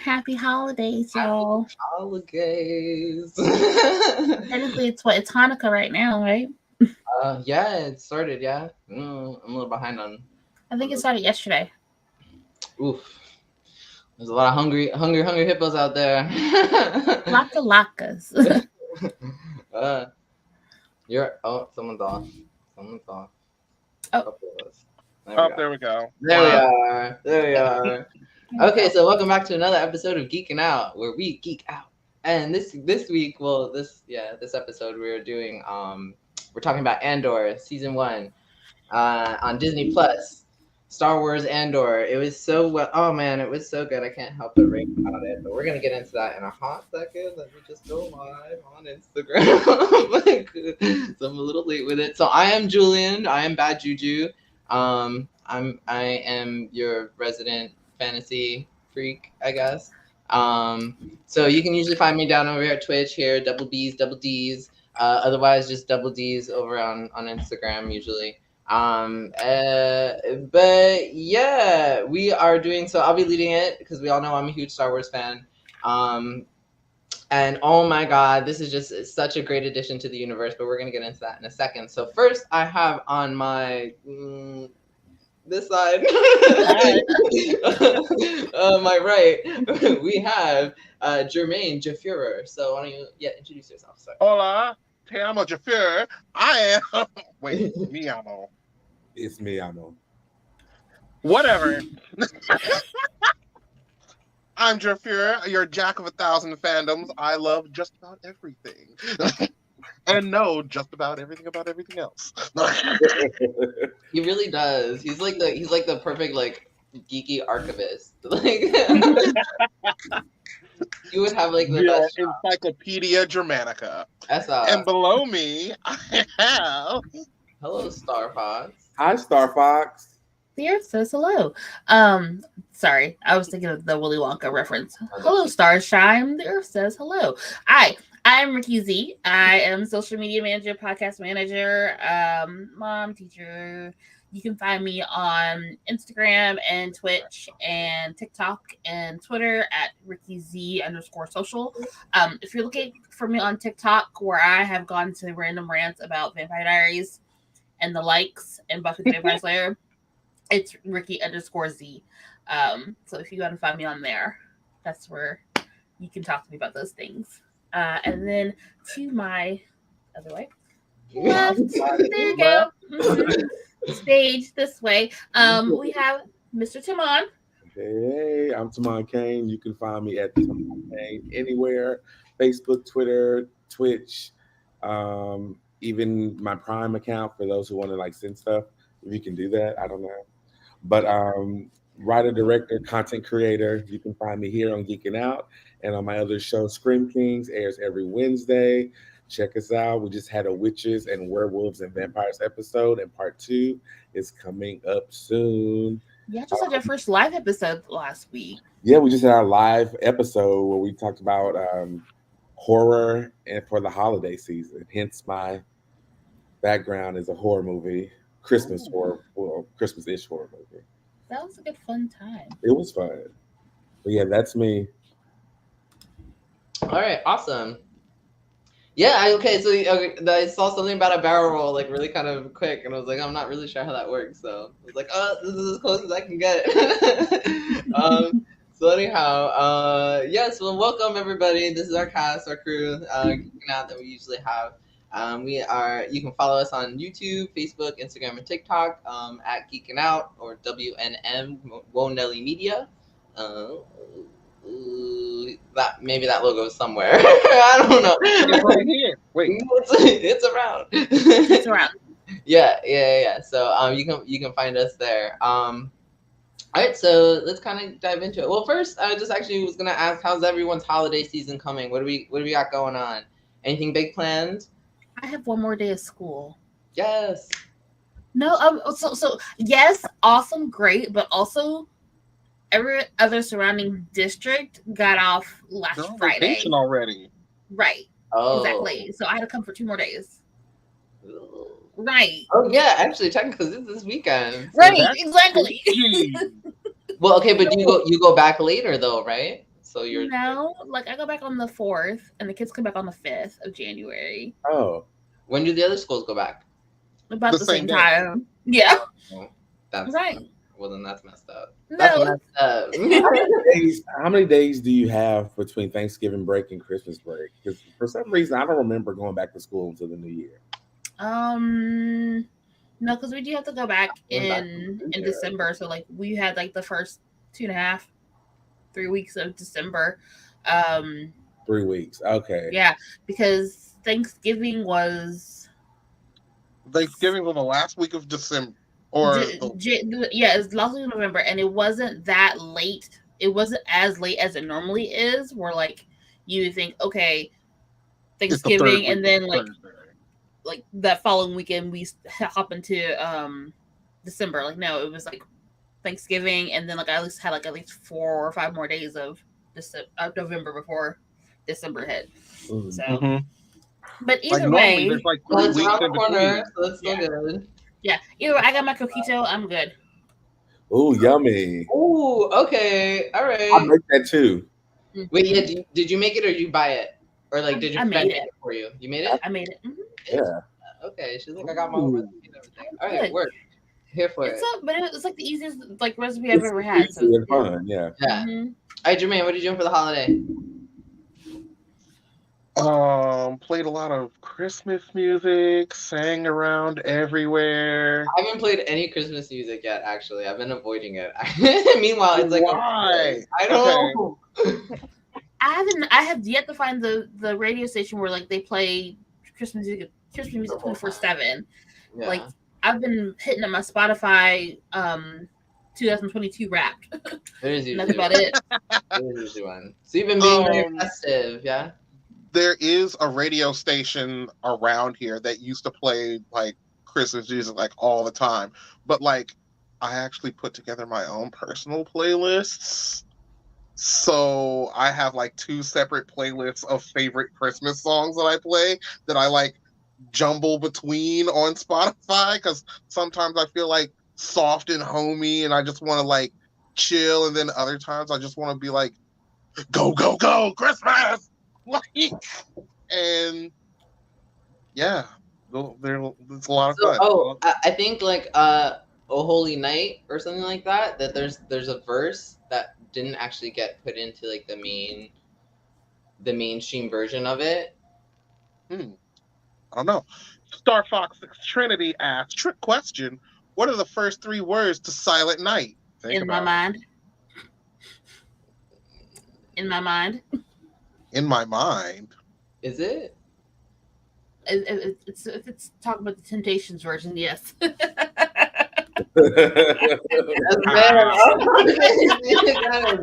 Happy holidays, Happy y'all. holidays. Technically, it's Hanukkah right now, right? Yeah, it started. Yeah, I'm a little behind I think on it the. started yesterday. Oof, there's a lot of hungry hippos out there. Laka lakas. uh, someone's off. Someone's off. Oh, Couple of us. There we Oh, go. there we go. There we Wow. are. There we are. here we Okay, go. so welcome back to another episode of Geeking Out, where we geek out. And this week, well, this episode we're doing we're talking about Andor season 1 on Disney Plus. Star Wars Andor. It was so well. Oh man, it was so good. I can't help but rave about it. But we're gonna get into that in a hot second. Let me just go live on Instagram. So I'm a little late with it. So I am Julian. I am Bad Juju. I am your resident fantasy freak, I guess. So you can usually find me down over here at Twitch here, double B's, double D's. Otherwise, just double D's over on Instagram usually. But yeah, we are doing so. I'll be leading it because we all know I'm a huge Star Wars fan. Um, and oh my god, this is just such a great addition to the universe. But we're gonna get into that in a second. So first, I have on my this side, Hi. my right, we have Jermaine Jaffurer. So why don't you introduce yourself, sir? Hola. Te amo, Jafir. I am. Wait, me amo. It's me, I know. Whatever. I'm Jafir, your jack of 1,000 fandoms. I love just about everything. And know just about everything else. He really does. He's like the perfect like geeky archivist. Like you would have like the Your best job. Encyclopedia Germanica. That's And below me, I have. hello, Star Fox. Hi, Star Fox. The Earth says hello. Sorry, I was thinking of the Willy Wonka reference. Hello, Starshine. The Earth says hello. I'm Ricky Z. I am social media manager, podcast manager, mom, teacher. You can find me on Instagram and Twitch and TikTok and Twitter at RickyZ_social. If you're looking for me on TikTok, where I have gone to random rants about Vampire Diaries and the likes and Buffy the Vampire Slayer, it's Ricky_Z. So if you want to find me on there, that's where you can talk to me about those things. And then to my other way, left, there you go. Stage this way. We have Mr. Timon. Hey, I'm Tamon Kane. You can find me at Tamon Kane anywhere: Facebook, Twitter, Twitch, even my Prime account for those who want to like send stuff. If you can do that, I don't know. But writer, director, content creator. You can find me here on Geeking Out and on my other show, Scream Kings, airs every Wednesday. Check us out. We just had a witches and werewolves and vampires episode, and part 2 is coming up soon. Yeah, just had your first live episode last week. Yeah, we just had our live episode where we talked about horror and for the holiday season. Hence, my background is a horror movie, Christmas horror, well, Christmas-ish horror movie. That was a good fun time. It was fun. But yeah, that's me. All right, awesome. Yeah, okay. So I saw something about a barrel roll like really kind of quick, and I was like, I'm not really sure how that works. So I was like, oh, this is as close as I can get. So anyhow, yes. Well, welcome everybody. This is our cast, our crew, geeking out that we usually have. You can follow us on YouTube, Facebook, Instagram, and TikTok at Geeking Out or WNM Wonelli Media. That logo is somewhere. I don't know. It's right here. Wait. It's around. It's around. Yeah. So you can find us there. All right, so let's kind of dive into it. Well, first, I just actually was gonna ask, how's everyone's holiday season coming? What do we got going on? Anything big planned? I have one more day of school. Yes. No, so yes, awesome, great, but also every other surrounding district got off last Friday. Vacation already. Right. Oh. Exactly. So I had to come for 2 more days. Right. Oh yeah, actually, technically this weekend. So right. Exactly. Well, okay, but you go back later though, right? So you're No, like I go back on the 4th, and the kids come back on the 5th of January, Oh, when do the other schools go back? about The the same same day. time. Yeah, Oh, that's right. well then that's messed up. That's No, messed up. how many days do you have between Thanksgiving break and Christmas break? Because for some reason, I don't remember going back to school until the new year. no, because we do have to go back Going back in December. So like we had like the first 2.5, 3 weeks of December. Um, 3 weeks. Okay. yeah, because Thanksgiving was Thanksgiving was the last week of December, or yeah, it's last week of November, and it wasn't that late. It wasn't as late as it normally is. Where like you would think, okay, it's the third Thanksgiving, week and of then Thursday. like that following weekend we hop into December. Like no, it was like Thanksgiving, and then like I at least 4 or 5 more days of November before December hit. Mm. So, Mhm. but Like either normally, way, there's like Well, 3 it's weeks around the in corner, between. so that's still Yeah. good. yeah, either way, I got my coquito. I'm good. Ooh, yummy. Ooh, okay, all I right. make that too. Wait, yeah, did you make it or you buy it? Or like did your I friend made make it. it for you? You made it? I made it. Yeah. Okay, she's like, I got my own recipe and everything. All right, Good. work. Here for It's it. but it's like the easiest like recipe I've It's ever had. So easy and fun. Yeah. Yeah. mhm. All right, Jermaine, what are you doing for the holiday? Played a lot of Christmas music, sang around everywhere. I haven't played any Christmas music yet, actually. I've been avoiding it. Meanwhile, it's like Why? I know. I have yet to find the radio station where like they play Christmas music 24/7. Yeah. Like I've been hitting up my Spotify 2022 Wrapped. There's That's usually about one. it. There's usually one. So you've been being very Um, festive, yeah? there is a radio station around here that used to play like Christmas music like all the time, but like I actually put together my own personal playlists. So I have like 2 separate playlists of favorite Christmas songs that I play that I like jumble between on Spotify because sometimes I feel like soft and homey and I just want to like chill, and then other times I just want to be like go go go Christmas like, and yeah, it's a lot of So, fun. I think like "Oh Holy Night" or something like that. That there's a verse that didn't actually get put into like the mainstream version of it. I don't know. Star Fox Trinity asks, trick question, what are the first 3 words to Silent Night? Think In my about mind. In my mind. it. In my mind. Is it? It's if it's talking about the Temptations version, yes. That's better.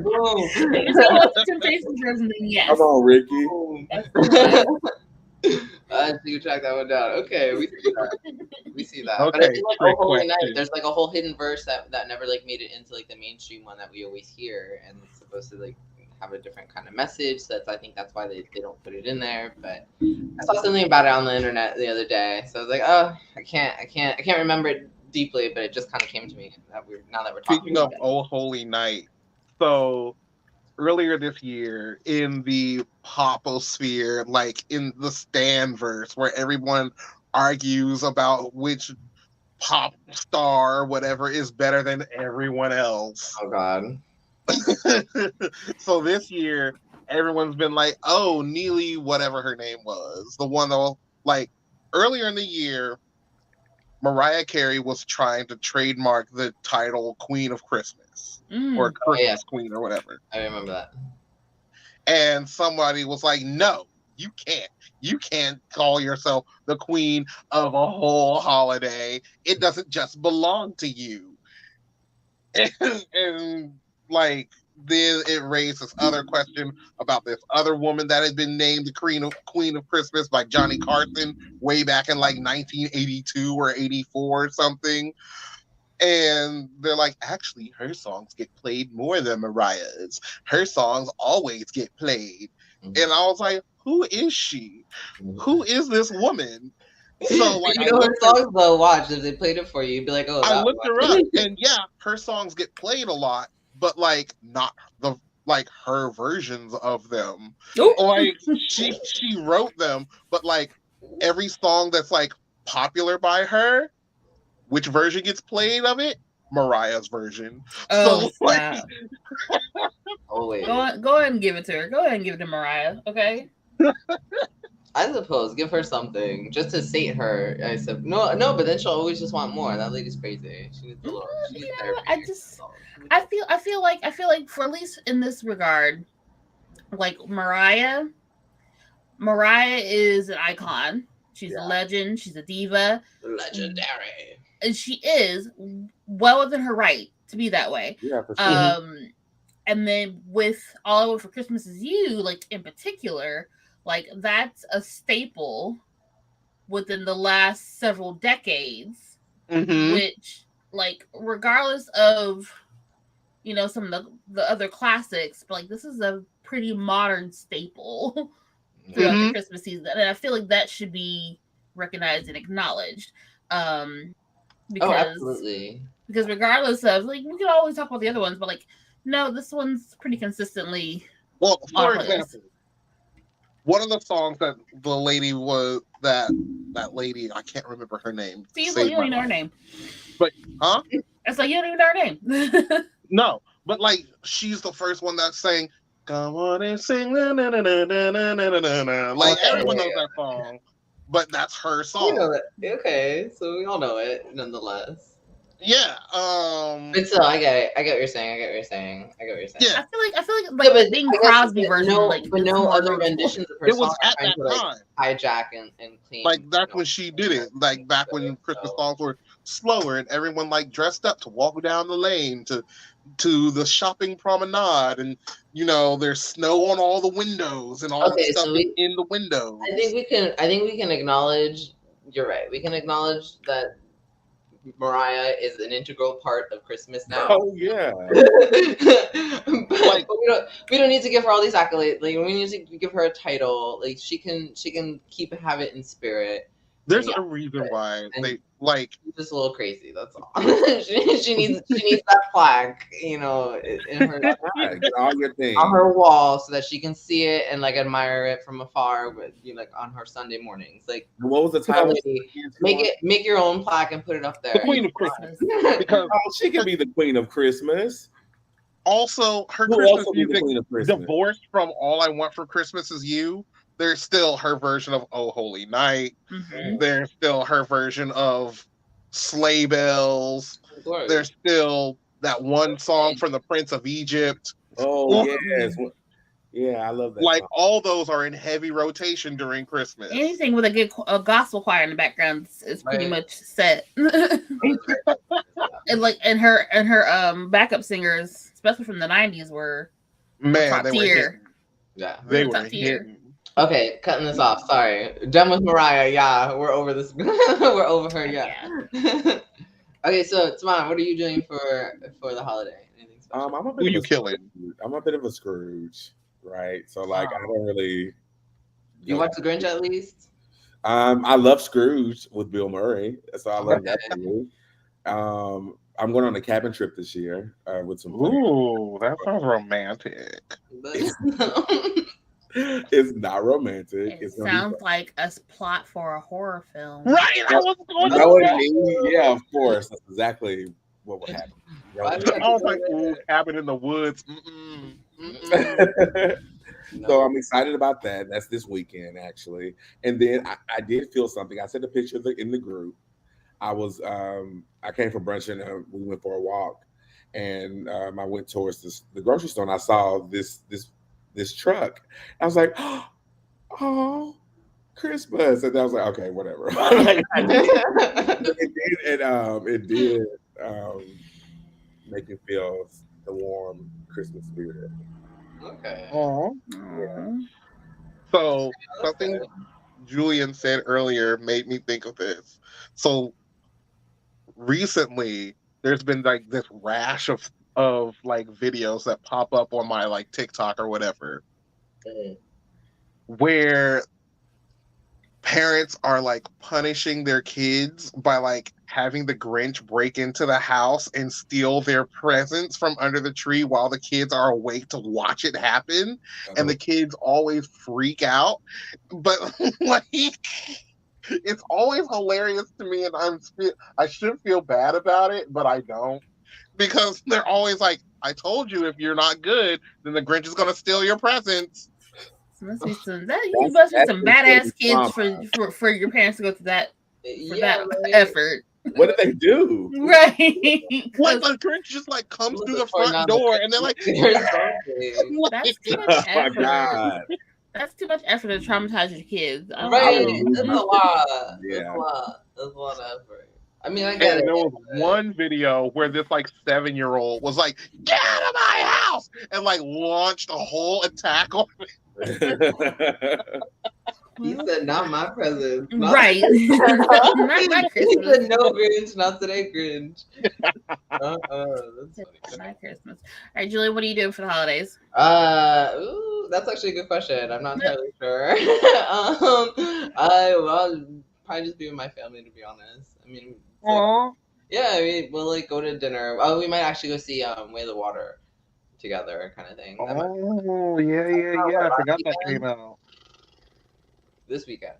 Boom. If it's talking about the Temptations version, then yes. Come on, Ricky. Boom. That's the one. So you track that one down. Okay, we see that. We see that. But Okay, I think like trick "Oh Holy Night," question. there's like a whole hidden verse that never like made it into like the mainstream one that we always hear, and it's supposed to like have a different kind of message. So I think that's why they don't put it in there. But I saw something about it on the internet the other day, so I was like, oh, I can't remember it deeply, but it just kind of came to me now that we're talking Speaking of about it. Oh Holy Night, so earlier this year in the poposphere, like in the Stan verse, where everyone argues about which pop star or whatever is better than everyone else. Oh God. So this year, everyone's been like, oh, Neely, whatever her name was, the one that was like earlier in the year, Mariah Carey was trying to trademark the title Queen of Christmas or Christmas Queen or whatever. I remember that. And somebody was like, no, you can't. You can't call yourself the queen of a whole holiday. It doesn't just belong to you. And like, then it raised this other question about this other woman that had been named the Queen of Christmas by Johnny Carson way back in like 1982 or 84 or something. And they're like, actually, her songs get played more than Mariah's. Her songs always get played. Mhm. And I was like, who is she? Who is this woman? So like, you know her songs though. Watch if they played it for you, you'd be like, oh. I looked her up, and yeah, her songs get played a lot, but like not like her versions of them. Ooh. Like she wrote them, but like every song that's like popular by her, which version gets played of it? Mariah's version. Oh, So like snap. Always. Go ahead and give it to her. Go ahead and give it to Mariah, okay? I suppose give her something just to sate her. I said no, but then she'll always just want more. That lady's crazy. She needs a little. She needs therapy. I feel like for at least in this regard, like Mariah is an icon. She's a legend. She's a diva. Legendary. And she is well within her right to be that way. Yeah, for sure. And then with All I Want for Christmas Is You, like in particular, like that's a staple within the last several decades, which, like, regardless of, you know, some of the other classics, but like this is a pretty modern staple throughout the Christmas season, and I feel like that should be recognized and acknowledged. Because, absolutely. Because regardless of, like, we can always talk about the other ones, but like, no, this one's pretty consistently. Well, for example, one of the songs that the lady was that lady, I can't remember her name. See, you don't even know her name. But It's like you don't even know her name. No, but like she's the first one that sang "Come on and sing," na, na, na, na, na, na, na, na, na. Like everyone knows that song, but that's her song. You know that. Okay, so we all know it nonetheless. Yeah. But still, I get it. I get what you're saying. Yeah. I feel like Bing Crosby version, but no other renditions of her it was at that time. Hijack and clean. Like that's when she did it. Like back when Christmas songs were slower and everyone like dressed up to walk down the lane to the shopping promenade, and you know there's snow on all the windows and all the stuff in the windows. I think we can acknowledge. You're right. We can acknowledge that Mariah is an integral part of Christmas now. Oh yeah. But we don't need to give her all these accolades. Like we need to give her a title. Like she can have it in spirit. There's a reason why they like. She's just a little crazy. That's all. she needs that plaque, you know, in her on her wall, so that she can see it and like admire it from afar. But like on her Sunday mornings, like what was the title? Make your own plaque and put it up there. The Queen of Christmas, because she can be the Queen of Christmas. Also, her Christmas music, divorced from All I Want for Christmas Is You. There's still her version of Oh Holy Night. There's still her version of Sleigh Bells. There's still that one song from the Prince of Egypt. Oh, yes. Yeah, I love that. Like song. all those are in heavy rotation during Christmas. Anything with a good gospel choir in the background is pretty much set. and her backup singers, especially from the 90s, were top tier. Yeah, they were hitting. Okay, cutting this off. Sorry. Done with Mariah. Yeah, we're over this. We're over her. Yeah. Okay, so Tamana, what are you doing for the holiday? Anything special? Who you killing? I'm a bit of a Scrooge, right? So like, I don't really. You watch The Grinch at least? I love Scrooge with Bill Murray, so I love that movie. I'm going on a cabin trip this year with some. Ooh, that sounds romantic. It's not romantic. It sounds like a plot for a horror film. Right, I was going to yeah, of course. That's exactly what would happen. I was like, ooh, cabin in the woods. So I'm excited about that. That's this weekend, actually. And then I did feel something. I sent a picture in the group. I came from brunch and we went for a walk. And I went towards the grocery store and I saw this truck. I was like, oh, Christmas. And I was like, okay, whatever. It did make me feel the warm Christmas spirit. Okay. Yeah. So something Julian said earlier made me think of this. So recently there's been like this rash of like videos that pop up on my like TikTok or whatever, where parents are like punishing their kids by like having the Grinch break into the house and steal their presents from under the tree while the kids are awake to watch it happen, and the kids always freak out. But like it's always hilarious to me, and I should feel bad about it, but I don't, because they're always like, "I told you, if you're not good, then the Grinch is gonna steal your presents." So must be you must be some badass kids for your parents to go to that effort. What did they do? Right. Like the Grinch just like comes through the front door and they're like, that's too much effort. Oh my God. That's too much effort to traumatize your kids. Right. That's a lot. Yeah. That's a lot of effort. I mean, I get it. There was one video where this like 7-year-old was like, "Get out of my house!" and like launched a whole attack on me. He said, "Not my present." Right. Not my Christmas. He said, "No Grinch, not today, Grinch." That's funny. Not Christmas. All right, Julie, what are you doing for the holidays? That's actually a good question. I'm not entirely sure. I'll probably just be with my family, to be honest. I mean, yeah, I mean, we'll like go to dinner. We might actually go see Way of the Water together, kind of thing. Yeah. I forgot that came out. This weekend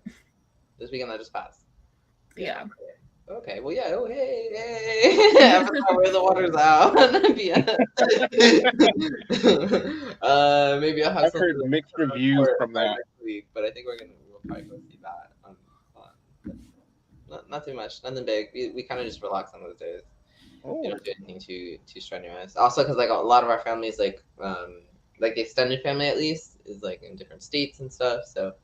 that just passed. Yeah. Okay. Well, yeah. Oh, hey. Every time Where the Water's out. Maybe I'll have. I've heard mixed reviews from that next week, but I think we'll probably go see that. Not too much, nothing big. We kind of just relax on those days. You don't do anything too strenuous. Also, because like a lot of our families, like the extended family at least, is like in different states and stuff. So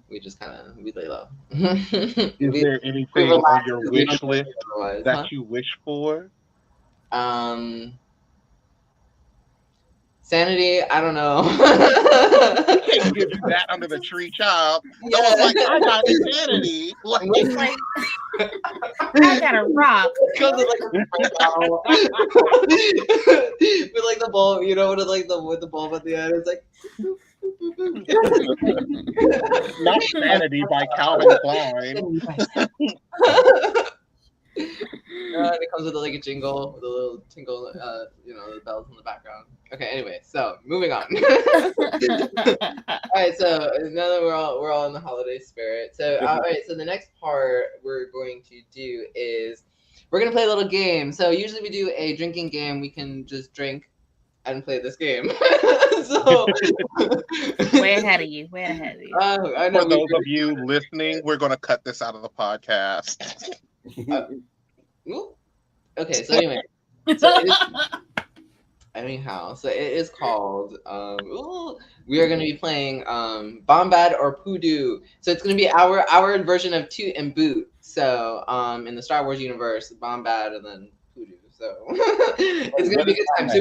we just we lay low. Is there anything on your wish list that you wish for? Sanity, I don't know. I can't give you that under the tree, child. Yeah. I was like, I got sanity. Like, I got a rock. With like the bulb, you know, with the bulb at the end, it's like. Not Sanity by Calvin Klein. It comes with like a jingle, with a little tingle, the bells in the background. Okay, anyway, so moving on. All right, so now that we're all in the holiday spirit. So all right, so the next part we're going to do is we're gonna play a little game. So usually we do a drinking game. We can just drink and play this game. So way ahead of you. I know. For those of you listening, we're gonna cut this out of the podcast. Okay, so anyway, so it is called. We are going to be playing Bombad or Poodoo. So it's going to be our version of Toot and Boot. So in the Star Wars universe, Bombad and then Poodoo. So it's going to be a good time. So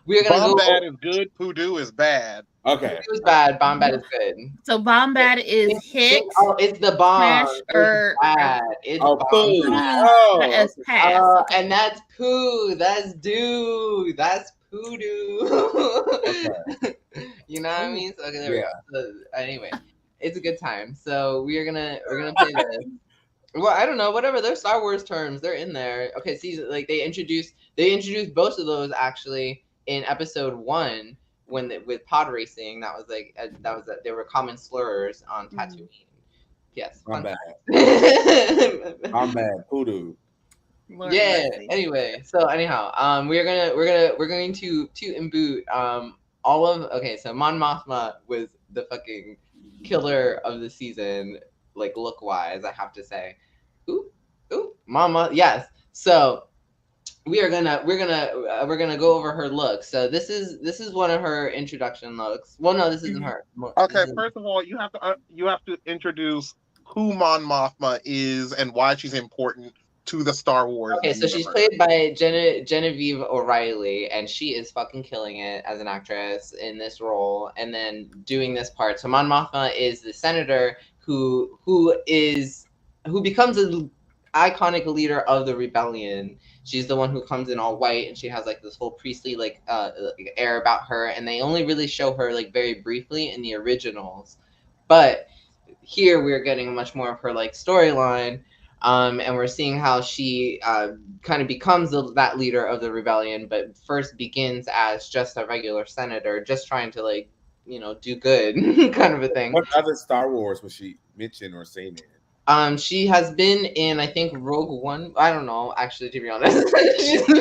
we're going to Bombad is good. Poodoo is bad. Okay. Poodoo is bad. Bombad is good. So Bombad is Hicks. It's the bomb. Smash or bad. It's Poo. As pass. And that's Poo. That's Dude. That's Poodoo. Okay. You know what I mean? So, okay, there we go. So, anyway, it's a good time. So we're gonna play this. Well, I don't know. Whatever. They're Star Wars terms. They're in there. Okay. See, like they introduced both of those actually in episode 1 with pod racing. That was they were common slurs on Tatooine. Yes. Bombad. Poodoo. Lord yeah. mercy. Anyway, so anyhow, we're going to toot and boot okay, so Mon Mothma was the fucking killer of the season, like look wise, I have to say. Ooh, Mama, yes. So we're gonna go over her look. So this is one of her introduction looks. Well, no, this isn't her. Okay, first of all, you have to introduce who Mon Mothma is and why she's important to the Star Wars. Okay, so she's played by Genevieve O'Reilly, and she is fucking killing it as an actress in this role, and then doing this part. So Mon Mothma is the senator who becomes an iconic leader of the rebellion. She's the one who comes in all white, and she has like this whole priestly like air about her, and they only really show her like very briefly in the originals, but here we're getting much more of her like storyline. And we're seeing how she kind of becomes that leader of the rebellion, but first begins as just a regular senator, just trying to like, do good, kind of a thing. What other Star Wars was she mentioned or seen in? She has been in, I think, Rogue One. I don't know, actually, to be honest.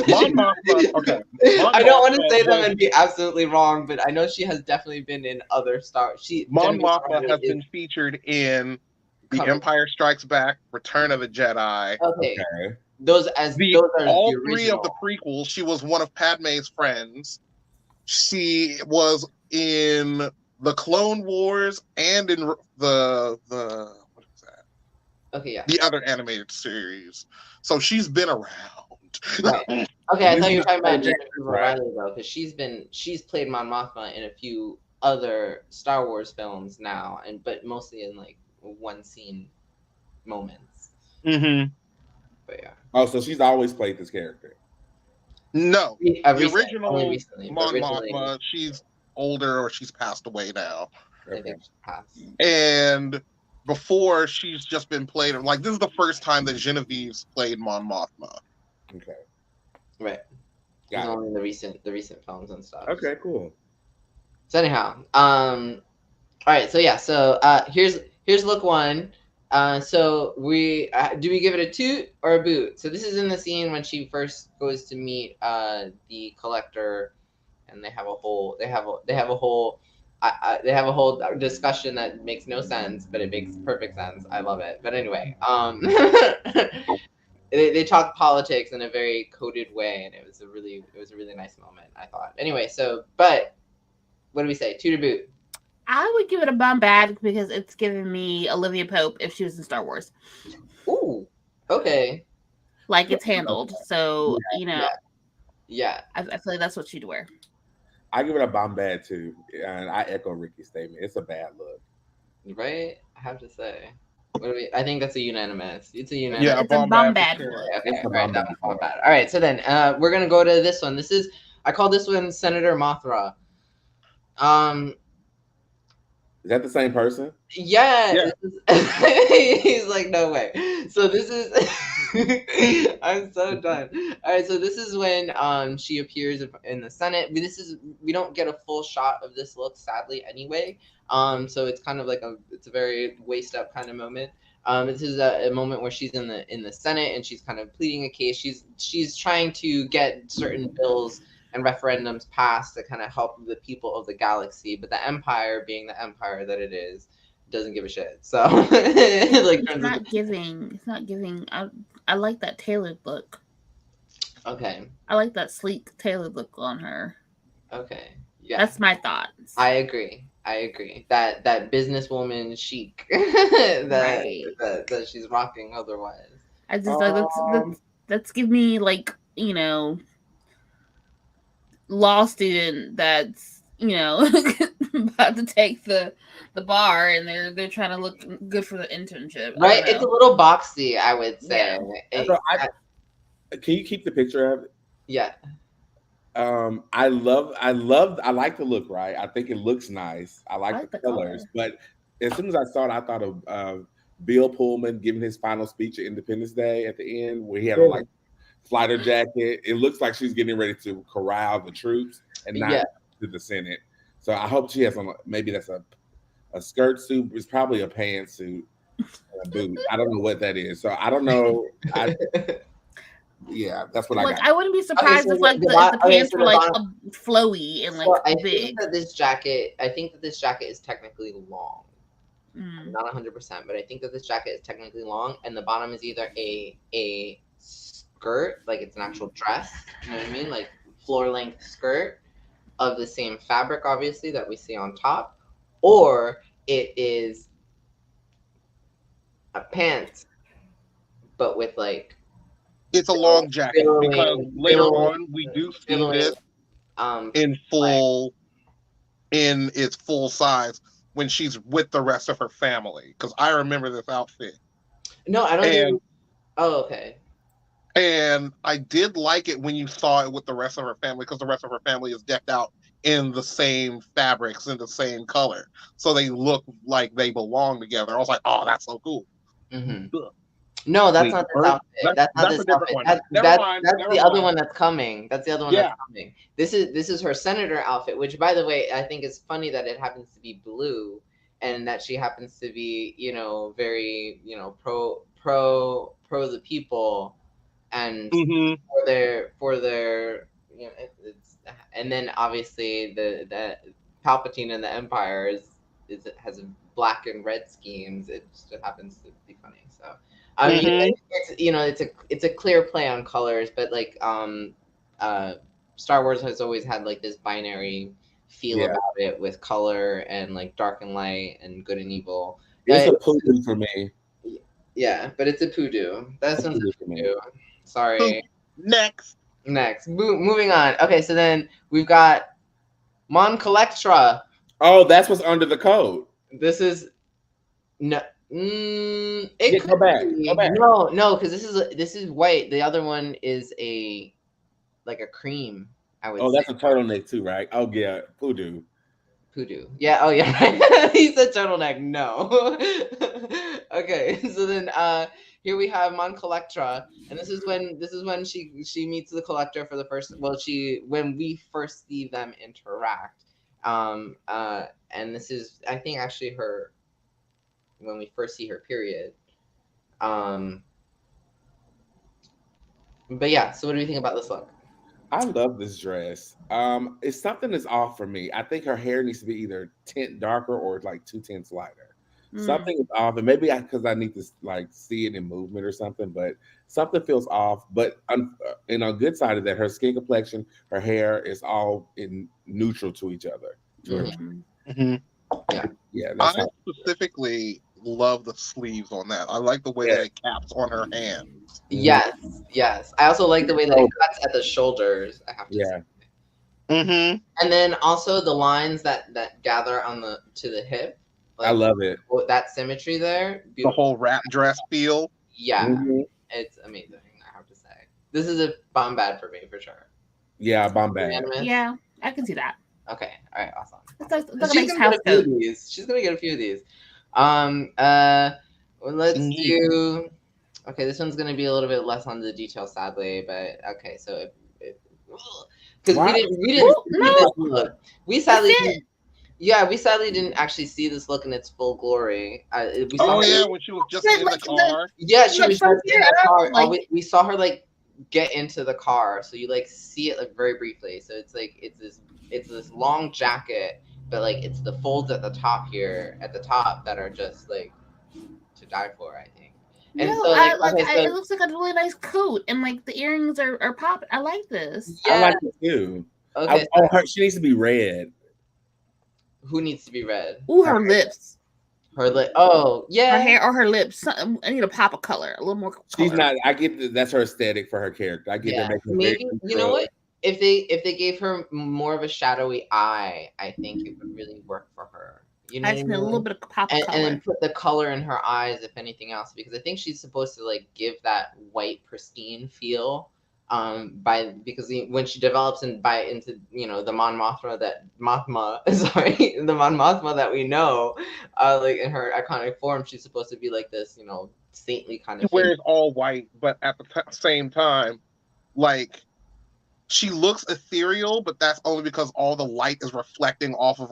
Mon Mothma. Okay. Mon I don't want to Mothma say them was- and be absolutely wrong, but I know she has definitely been in other Star. Mon Jennifer Mothma Garner has is been featured in The coming. Empire Strikes Back, Return of the Jedi. Okay, Okay. those are the All original. three of the prequels, she was one of Padme's friends. She was in the Clone Wars and in the what is that? Okay, yeah. The other animated series. So she's been around. Right. Okay, I thought you were talking about Right. Jennifer Riley though, because she's played Mon Mothma in a few other Star Wars films now, but mostly in like one scene moments. Mm-hmm. But yeah. Oh, so she's always played this character. No, the original only recently. Mon Originally, Mothma, she's older or she's passed away now. I Okay. think she passed. And before, she's just been played. Like, this is the first time that Genevieve's played Mon Mothma. Okay. Right. Got it. Only in the recent films and stuff. Okay, cool. So anyhow, all right. So yeah. So here's look one. So we do we give it a toot or a boot? So this is in the scene when she first goes to meet the collector, and they have a whole discussion that makes no sense, but it makes perfect sense. I love it. But anyway, they talk politics in a very coded way, and it was a really nice moment, I thought. Anyway, so but what do we say? Toot or boot? I would give it a bomb bad because it's giving me Olivia Pope if she was in Star Wars. Ooh, okay. Like it's handled. So, Yeah. I feel like that's what she'd wear. I give it a bomb bad too, and I echo Ricky's statement. It's a bad look. Right? I have to say. I think that's a unanimous. It's a unanimous. Yeah, It's a bomb bad. for sure. Okay, It's a all right, bomb that bad. one's not bad. All right, so then we're gonna go to this one. I call this one Senator Mothra. Is that the same person? Yeah. Yeah. He's like, no way. So this is I'm so done. All right, so this is when she appears in the Senate. We don't get a full shot of this look, sadly, anyway. So it's kind of like it's a very waist up kind of moment. This is a moment where she's in the Senate and she's kind of pleading a case. She's trying to get certain bills and referendums passed to kind of help the people of the galaxy, but the Empire, being the Empire that it is, doesn't give a shit. So It's not giving. I like that tailored look. Okay. I like that sleek tailored look on her. Okay. Yeah. That's my thoughts. I agree. That businesswoman chic that she's rocking otherwise. I just like let's give me like, law student that's, about to take the bar and they're trying to look good for the internship. Right? It's a little boxy, I would say. Yeah. Can you keep the picture of it? Yeah. I like the look, right? I think it looks nice. I like the colors, but as soon as I saw it, I thought of Bill Pullman giving his final speech at Independence Day at the end, where he had a fighter jacket. It looks like she's getting ready to corral the troops and not to the Senate. So I hope she has on. Maybe that's a skirt suit. It's probably a pantsuit, a boot. I don't know what that is. So I don't know. Yeah, that's what I got. I wouldn't be surprised if the pants were like flowy and like I big. think that this jacket is technically long. Not 100%, but I think that this jacket is technically long, and the bottom is either a skirt, like it's an actual dress. You know what I mean? Like floor length skirt of the same fabric, obviously, that we see on top, or it is a pants, but with like. It's a long jacket because later on we do see this in its full size when she's with the rest of her family. Because I remember this outfit. No, I don't. Oh, okay. And I did like it when you saw it with the rest of her family, because the rest of her family is decked out in the same fabrics in the same color, so they look like they belong together. I was like, oh, that's so cool. Mm-hmm. No, that's Wait, not this first, outfit. That's not that's this a different outfit. one. That Never that mind. that's Never the other mind. one that's coming. That's the other one Yeah. that's coming. This is her senator outfit, which, by the way, I think is funny that it happens to be blue, and that she happens to be, very, pro the people, and Mm-hmm. for their it's, and then obviously the Palpatine and the Empire has black and red schemes. It just happens to be funny. So I mean, Mm-hmm. it's a clear play on colors, but like uh Star Wars has always had like this binary feel Yeah. about it, with color and like dark and light and good and evil. It's Uh, a poodoo for me. yeah, but it's a poodoo. That It's a sounds poodoo a for me. poodoo. Sorry. Next. Next, moving on. Okay, so then we've got Mon Calectra. Oh, that's what's under the code. This is no. It Yeah, could go back. be. Go back. No, because this is white. The other one is like a cream. I would Oh, say that's a turtleneck too, right? Oh yeah, poodoo. poodoo. Yeah. Oh yeah. He said turtleneck. No. Okay. So then, here we have Mon Calectra, and this is when she meets the Collector for the first. Well, when we first see them interact. And this is, I think, actually her when we first see her. Period. Um. But yeah. So what do you think about this look? I love this dress. It's something that's off for me. I think her hair needs to be either tint darker or like 2 tints lighter. Something is off, and maybe because I need to like see it in movement or something. But something feels off. But and on good side of that, her skin complexion, her hair is all in neutral to each other. To her. Mhm. Mm-hmm. Yeah. Yeah, that's I how. specifically love the sleeves on that. I like the way Yeah, that it caps on her hand. mhm, Yes. I also like the way that it Oh, cuts at the shoulders. I have to say. yeah. Mm-hmm. And then also the lines that gather on the to the hip, I like love it. that symmetry there, The beautiful. whole wrap dress feel. Yeah, Mhm. it's amazing. I have to say, this is a bomb bad for me for sure. Yeah, Bombay. Unanimous? Yeah, I can see that. Okay. All right. Awesome. It's like a She's nice gonna get house a few coat. of these. She's gonna get a few of these. Um. Uh. Well, let's Neat. do. Okay, this one's gonna be a little bit less on the detail, sadly, but okay. So because we Why? didn't Ooh, see this no, look. We that's sadly it. Yeah, we sadly didn't actually see this look in its full glory. We saw Oh her. yeah, when she was just Like, in the car. Yeah, she like was from just in here the up, car. like We saw her like get into the car, so you like see it like very briefly. So it's like it's this long jacket, but like it's the folds at the top here at the top that are just like to die for, I think. And no, so like okay, it so looks like a really nice coat, and like the earrings are pop. I like this. I yeah, like it too. okay. She needs to be red. Who needs to be red? Ooh, her lips, Her lip. Oh her yeah, hair, or her lips. I need a pop of color, a little more She's color. not. I get that's her aesthetic for her character. I get yeah. that making her very Maybe you know neutral. what? If they gave her more of a shadowy eye, I think it would really work for her. You know I what I just need a little mean? bit of pop of And color. then put the color in her eyes, if anything else, because I think she's supposed to like give that white pristine feel. Because when she develops into the Mothma sorry, the Mon Mothma that we know, like in her iconic form, she's supposed to be like this saintly kind She of figure. wears all white, but at the same time, like she looks ethereal, but that's only because all the light is reflecting off of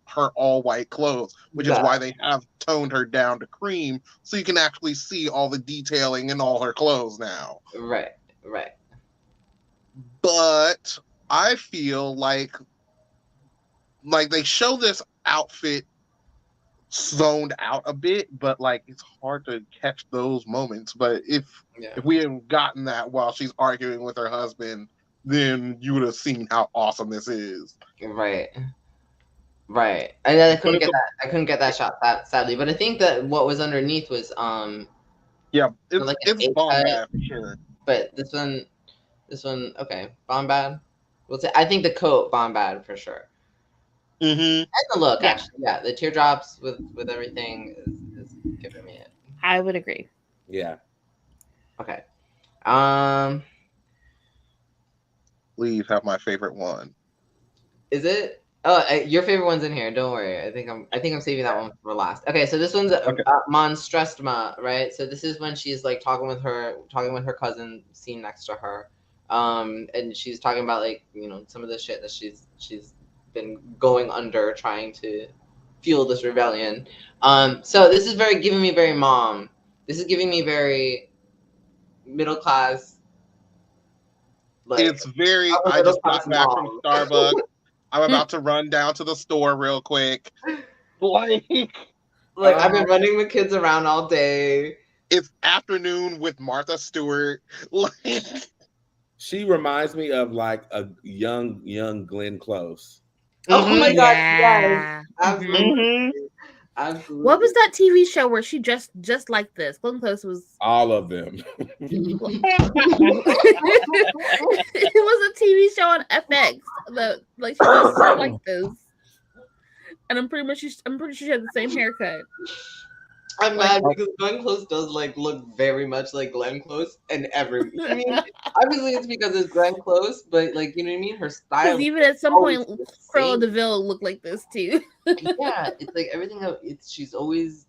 her all white clothes, which is That why they have toned her down to cream, so you can actually see all the detailing in all her clothes now. right. But I feel like they show this outfit zoned out a bit, but like it's hard to catch those moments. But if Yeah. we hadn't gotten that while she's arguing with her husband, then you would have seen how awesome this is. Right. And then I But couldn't it's get that. I couldn't get that shot sadly. But I think that what was underneath was yeah, it's like an A bomb cut. bad for sure. But this one, okay, bomb bad. We'll say I think the coat bomb bad for sure. Mm-hmm. And the look, Yeah. actually, yeah, the teardrops with everything is giving me it. I would agree. Yeah. Okay. Please have my favorite one. Is it? Oh, your favorite one's in here. Don't worry. I think I'm saving that one for last. Okay, so this one's Okay. Monstrestma, right? So this is when she's like talking with her cousin, seen next to her, and she's talking about like some of the shit that she's been going under trying to fuel this rebellion. So this is giving me very mom. This is giving me very middle class. Like It's very. upper I middle just class got back from mom. Starbucks. I'm about to run down to the store real quick. Like, Like I've been running the kids around all day. it's afternoon with Martha Stewart. Like, She reminds me of like a young Glenn Close. Oh my god, yes, Yeah. absolutely, mhm. absolutely. What was that TV show where she just like this? Glenn Close was. All of them. It was a TV show on FX. Like she just like this, and I'm pretty sure she had the same haircut. I'm mad because Glenn Close does like look very much like Glenn Close and every. I mean, obviously it's because it's Glenn Close, but like you know what I mean. Her style. Because even at some always point, the Cruella same. DeVille looked like this too. Yeah, it's like everything. She's always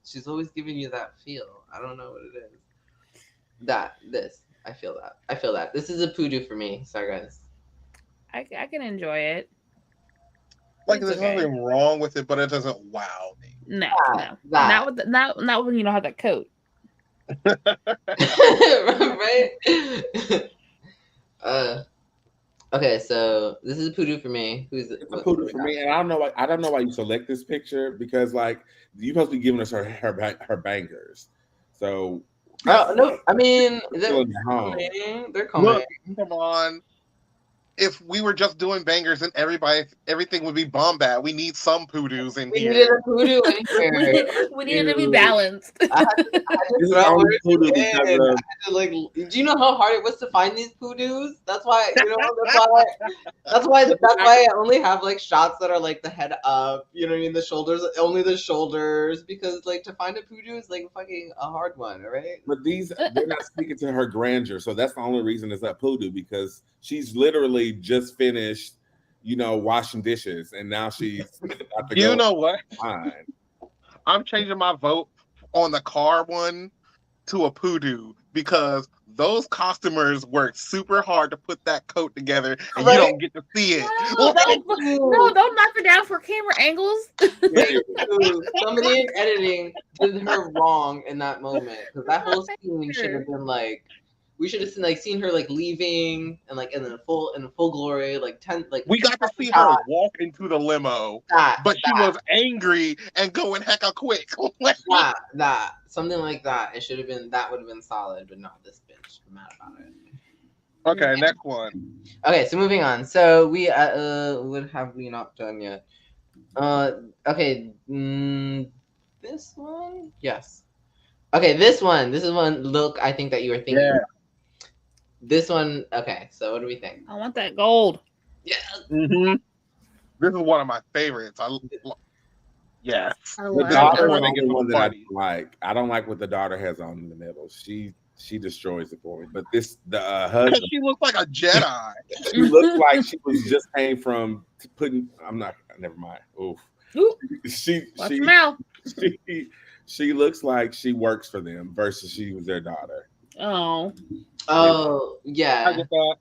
giving you that feel. I don't know what it is. I feel that. This is a poodoo for me. Sorry guys. I can enjoy it. Like, It's there's okay. nothing wrong with it, but it doesn't wow me. No, That. not when you don't have that coat. Right? Okay, so this is a poodoo for me. It's a poodoo for me, and I don't know why you select this picture because like you're supposed to be giving us her bangers. So Oh no, I mean feeling at home. they're coming. Look, come on. If we were just doing bangers and everything would be bombat, we need some poodoos in We needed here. a poodoo in here. we needed to be balanced. I had to This is throw only it poodoo in. because I of had to, like, do you know how hard it was to find these poodoos? That's why that's why I only have like shots that are like the head up. You know what I mean? The shoulders, only the shoulders, because like to find a poodoo is like fucking a hard one, right? but they're not speaking to her grandeur, so that's the only reason it's a poodoo because she's literally just finished, washing dishes, and now she's about to You go know what? fine. I'm changing my vote on the car one to a poodoo because those costumers worked super hard to put that coat together, and you don't get to see it. No, don't knock her down for camera angles. Somebody in editing did her wrong in that moment because that whole scene should have been like. We should have seen her like leaving and like in full glory, like 10 like We got to see her walk into the limo, but she was angry and going hecka quick. that something like that. It should have been that would have been solid, but not this bitch. I'm mad about it. Okay, next one. Okay, so moving on. So we what have we not done yet? Okay, this one, yes. Okay, this one. This is one look I think that you were thinking. Yeah. This one, okay, so what do we think? I want that gold. Yeah. Mm-hmm. This is one of my favorites. Yes. I The love daughter it. is the only one that I Funny. don't like. I don't like what the daughter has on in the middle. She destroys it for me. But the Because husband, she looks like a Jedi. she looks like she was just came from putting. I'm not. Never mind. Oof. Ooh, She watch your mouth. she looks like she works for them versus she was their daughter. Oh, yeah. I get that.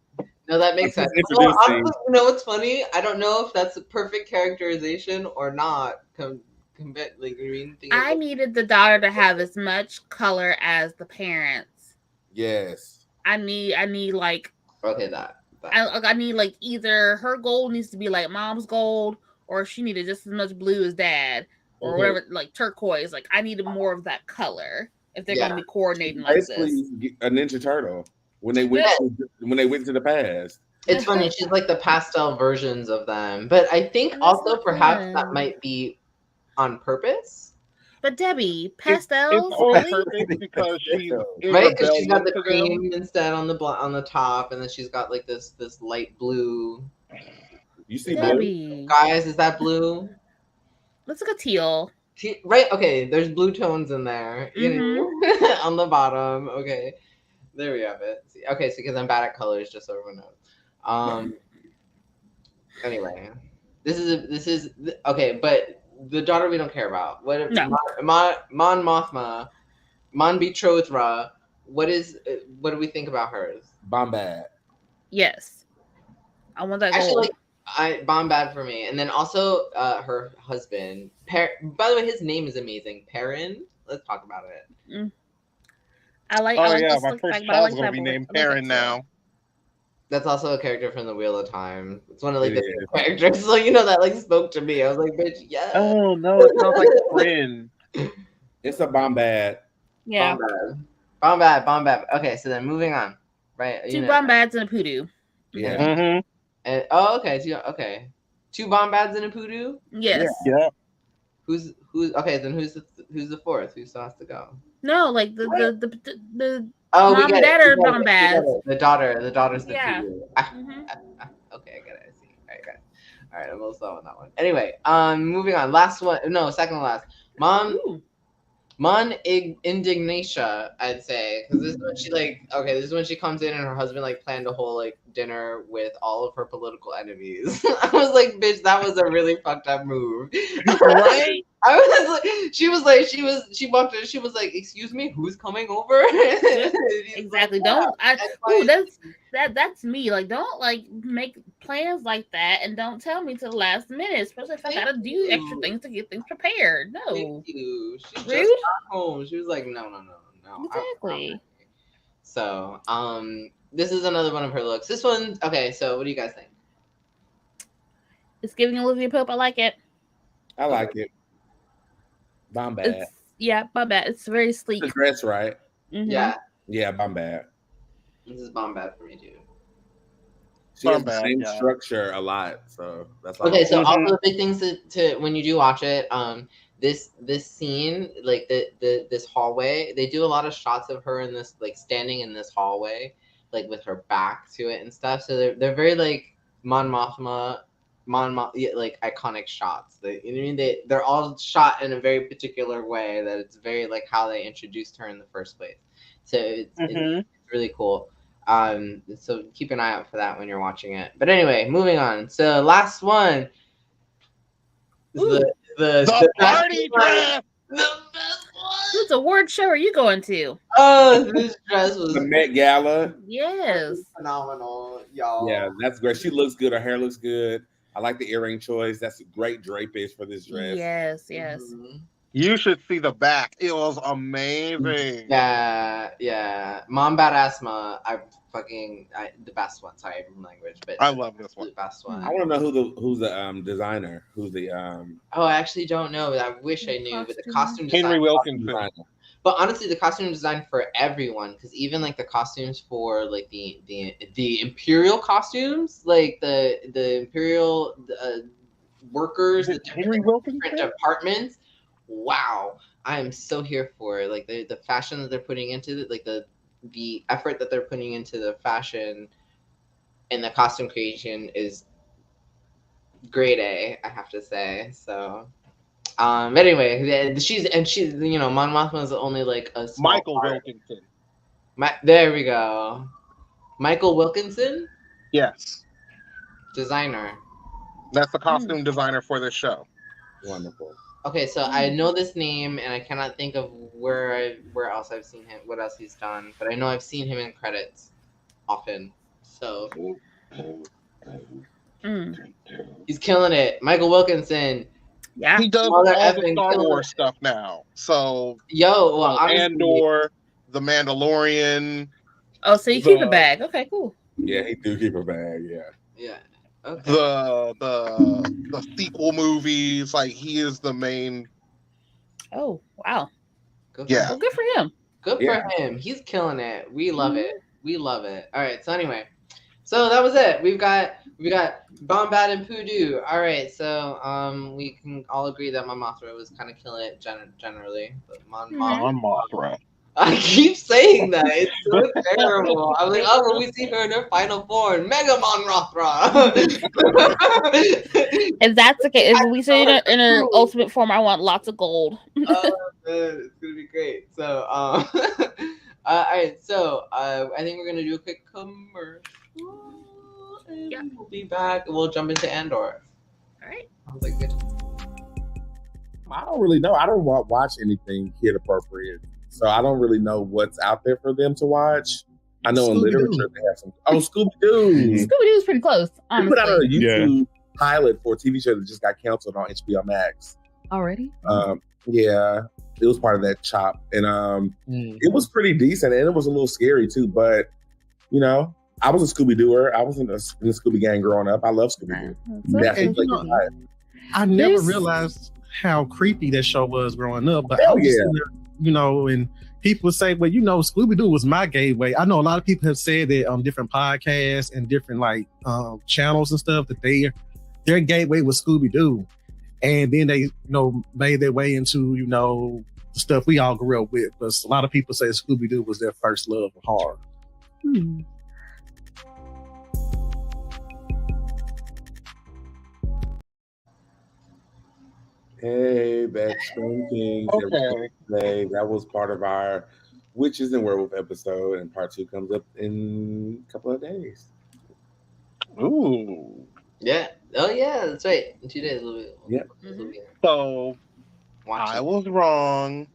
No, that makes sense. Well, honestly, you know what's funny? I don't know if that's a perfect characterization or not. I needed the daughter to have as much color as the parents. Yes. I need like okay that. I need like either her gold needs to be like mom's gold, or she needed just as much blue as dad, or whatever, like turquoise. Like I needed more of that color if they're going to be coordinating like basically this. A Ninja Turtle when they went to the past. It's funny. She's like the pastel versions of them, but I think also perhaps that might be on purpose. But Debbie, pastels, it's on purpose because she's right, because she's got the cream instead on the top, and then she's got like this light blue. You see Debbie. blue? Guys, is that blue? Let's look at teal. Right, okay, there's blue tones in there, on the bottom. Okay, there we have it. Okay, so because I'm bad at colors, just so everyone knows. Anyway, Okay, but the daughter we don't care about. What No. Mon Mothma, Mon Betrothra? What do we think about hers? Bombad. Yes. I want that Actually, gold. like bomb bad for me, and then also her husband. By the way, his name is amazing. Perrin. Let's talk about it. Mm. I like Oh the yeah, my slick first back, but I child's like gonna that be boy. named I like that Perrin too. now. That's also a character from the Wheel of Time. It's one of like It the is. characters, so you know that like spoke to me. I was like, bitch, yeah. Oh no, it sounds like Frin. It's a Bombad. Yeah. Bomb bad. Okay, so then moving on, right? Two bombads and a poodoo. Yeah. Mm-hmm. And okay, two bomb bads and a poodoo. Yes. Yeah. Who's okay? Then who's the fourth? Who still has to go? No, like the Oh, we mom get and it. dad We are get it. bombads. The daughter's the Yeah. poodoo. Mhm. Okay, I get it. I see. All right, I'm a little slow on that one. Anyway, moving on. Last one. No, second to last. Ooh. Mon Indignatia, I'd say, because this is when she this is when she comes in and her husband like planned a whole like dinner with all of her political enemies. I was like, bitch, that was a really fucked up move. Right? I was like, she walked in, she was like, excuse me, who's coming over? Exactly. Like, Don't I X, ooh, Y, that's me. Like don't like make plans like that and don't tell me to the last minute, especially if I Thank gotta do extra you. things to get things prepared. No. Thank you. She just Rude. got home. She was like, no. Exactly. So, this is another one of her looks. This one, okay. So, what do you guys think? It's giving Olivia Pope. I like it. I like it. Bombad. It's my bad. It's very sleek. The dress, right? Mhm. Yeah, Yeah, Bombad. this is bomb bad for me too. She has the Bombad, same yeah. structure a lot, so that's why. Okay, so Mhm. also the big things to when you do watch it, this scene, like this hallway, they do a lot of shots of her in this like standing in this hallway, like with her back to it and stuff. So they're very like yeah, like iconic shots. You know what I mean? They're all shot in a very particular way that it's very like how they introduced her in the first place. So it's really cool. So keep an eye out for that when you're watching it. But anyway, moving on. So last one is The party dress. the best one. Whose award show are you going to? Oh, this dress was The Met Gala. Yes. phenomenal, y'all. Yeah, that's great. She looks good. Her hair looks good. I like the earring choice. That's a great drapage for this dress. Yes. Mhm. You should see the back. It was amazing. Yeah. Mom Badass Ma, the best one. Sorry, from language, but I love this one. the best one. I want to know who's the designer. Who's the Oh, I actually don't know. But I wish I knew. But the costume design. Henry Wilkinson. designer? But honestly, the costume design for everyone, because even like the costumes for like the imperial costumes, like the imperial workers, Is the it Henry Wilkinson? different departments. Wow, I am so here for it. Like the fashion that they're putting into it, like the effort that they're putting into the fashion and the costume creation is grade A, I have to say. So. Anyway, she's Mon Mothma is only like a small Michael part. Wilkinson. There we go. Michael Wilkinson, Yes. designer. That's the costume designer for this show. Wonderful. Okay, so I know this name and I cannot think of where else I've seen him, what else he's done, but I know I've seen him in credits often. So he's killing it. Michael Wilkinson. Yeah. He does Mother all the effing Star killer. Wars stuff now. So Yo, well, honestly, Andor, The Mandalorian. Oh, so you keep a bag. Okay, cool. Yeah, he do keep a bag. Yeah. yeah. Okay. The sequel movies, like he is the main. Oh, wow. Good for Yeah. Well, good for him. Good Yeah. for him. He's killing it. We love it. We love it. All right. So anyway, so that was it. We got Bombad and Poodoo. All right. So we can all agree that Mon Mothra was kind of killing it generally, but Mon Mothra. I keep saying that. It's so terrible. I'm like, oh, when we see her in her final form, Mega Mon Mothra. If that's okay, if we see it in her ultimate form, I want lots of gold. Oh, man, it's gonna be great. So, all right. So, I think we're gonna do a quick commercial, and we'll be back. We'll jump into Andor. All right. Sounds like good. I don't really know. I don't watch anything kid appropriate, so I don't really know what's out there for them to watch. I know in Scooby-Doo. literature they have some. Oh, Scooby Doo! Scooby Doo's pretty close. They put out a Honestly. YouTube pilot for a TV show that just got canceled on HBO Max. Already. Yeah, it was part of that chop, and it was pretty decent, and it was a little scary too. But you know, I was a Scooby Dooer. I was in the Scooby Gang growing up. I love Scooby Doo. I never realized how creepy that show was growing up. But Hell I was yeah. sitting there, and people would say, well, Scooby Doo was my gateway. I know a lot of people have said that on different podcasts and different channels and stuff that their gateway was Scooby Doo. And then they, made their way into, the stuff we all grew up with. But a lot of people say Scooby Doo was their first love of horror. Hey, back Scream Kings. Okay. That was part of our Witches and Werewolf episode, and part 2 comes up in a couple of days. Ooh. Yeah. Oh yeah, that's right. In 2 days we'll be. Yep. So Watch I it. was wrong.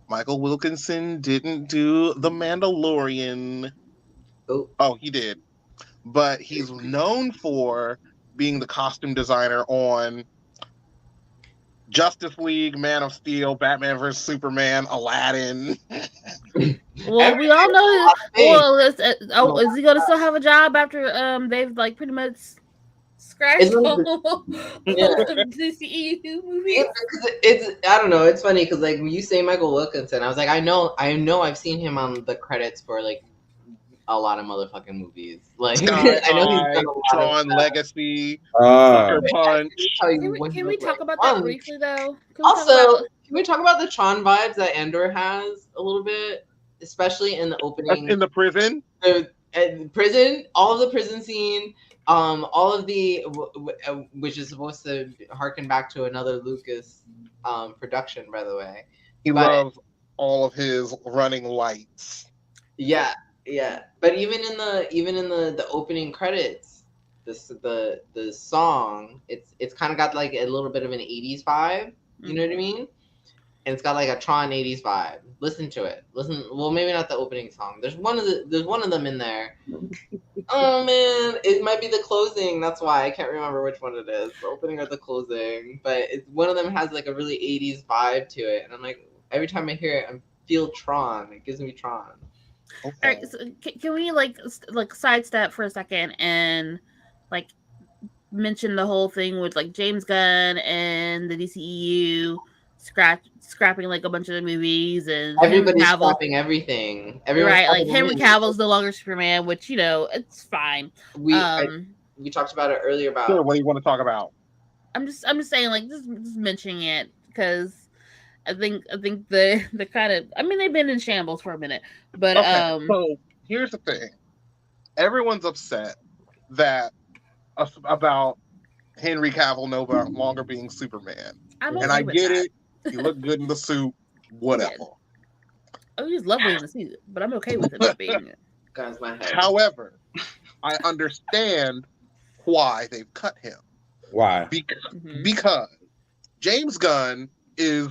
Michael Wilkinson didn't do The Mandalorian. Oh, he did. But he's known for being the costume designer on Justice League, Man of Steel, Batman vs. Superman, Aladdin. Well, we all know. Well, is he gonna still have a job after they've pretty much scratched all DCEU movies? It's I don't know. It's funny because when you say Michael Wilkinson, I was like, I know, I've seen him on the credits for a lot of motherfucking movies. I know he's done a lot Tron of Legacy, Sucker Punch. Can we talk about that briefly though? Can we talk about the Tron vibes that Andor has a little bit, especially in the opening? In the prison. Prison, all of the prison scene, all of the which is supposed to harken back to another Lucas production, by the way. He loves all of his running lights. Yeah. But even in the opening credits, the song, it's kind of got a little bit of an 80s vibe. You know what I mean? And it's got a Tron 80s vibe. Listen to it. Well, maybe not the opening song. There's one of them in there. Oh man, it might be the closing. That's why I can't remember which one it is, the opening or the closing. But one of them has a really 80s vibe to it, and I'm every time I hear it, I feel Tron. It gives me Tron. Okay. All right, so can we sidestep for a second and mention the whole thing with James Gunn and the DCEU scrapping a bunch of the movies, and everybody's scrapping everything. Right, Henry Cavill's no longer Superman, which it's fine. We talked about it earlier about. Sure, what do you want to talk about? I'm just saying just mentioning it because I think the kind of they've been in shambles for a minute, but so here's the thing: everyone's upset about Henry Cavill no longer being Superman, and I get it. He looked good in the suit, whatever. Oh, he's lovely in the suit, but I'm okay with him not being it. Guys, my head. However, I understand why they've cut him. Why? Because James Gunn is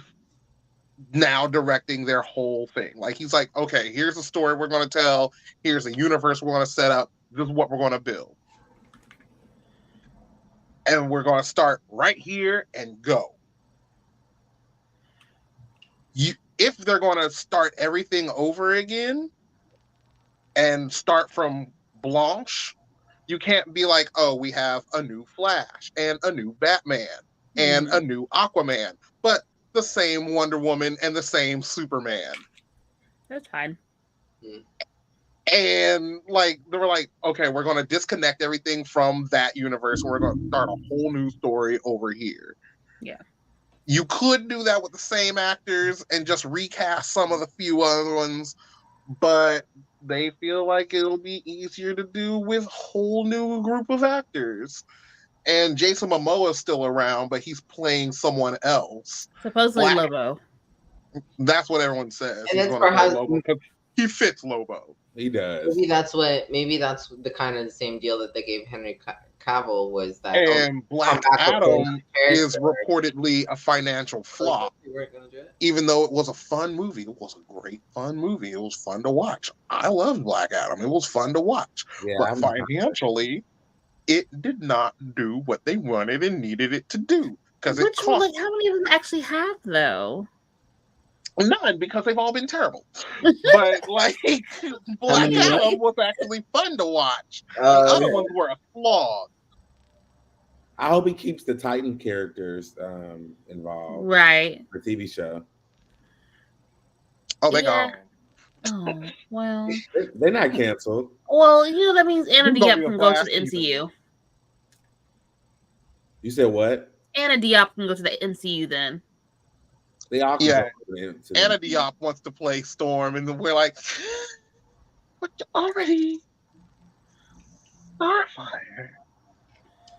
now directing their whole thing. He's okay, here's the story we're going to tell. Here's the universe we're going to set up. This is what we're going to build. And we're going to start right here and go. If they're going to start everything over again and start from Blanche, you can't be we have a new Flash and a new Batman and a new Aquaman, but the same Wonder Woman and the same Superman. That's fine. And they were okay, we're going to disconnect everything from that universe and we're going to start a whole new story over here. Yeah. You could do that with the same actors and just recast some of the few other ones, but they feel like it'll be easier to do with a whole new group of actors. And Jason Momoa is still around, but he's playing someone else. Supposedly Lobo. That's what everyone says. And it's perhaps Lobo because he fits Lobo. He does. Maybe that's the kind of the same deal that they gave Henry Cavill was that. And Black come back with Adam the is character. reportedly a financial flop. You weren't gonna do it? Even though it was a fun movie, it was a great fun movie. It was fun to watch. I loved Black Adam. It was fun to watch. Yeah, But financially, it did not do what they wanted and needed it to do. Because it Which one, cost like, how many of them actually have though? none, because they've all been terrible. But like Black Adam was actually fun to watch. The other ones were a flawed. I hope he keeps the Titan characters involved. Right. The TV show. Oh, they gone. Oh, well. They're not canceled. Well, you know, that means Anna Who's gonna Diop be a can go to Flash the season? MCU. You said what? Anna Diop can go to the MCU then. They all Yeah. to Anna Diop wants to play Storm, and we're like, but you already Starfire.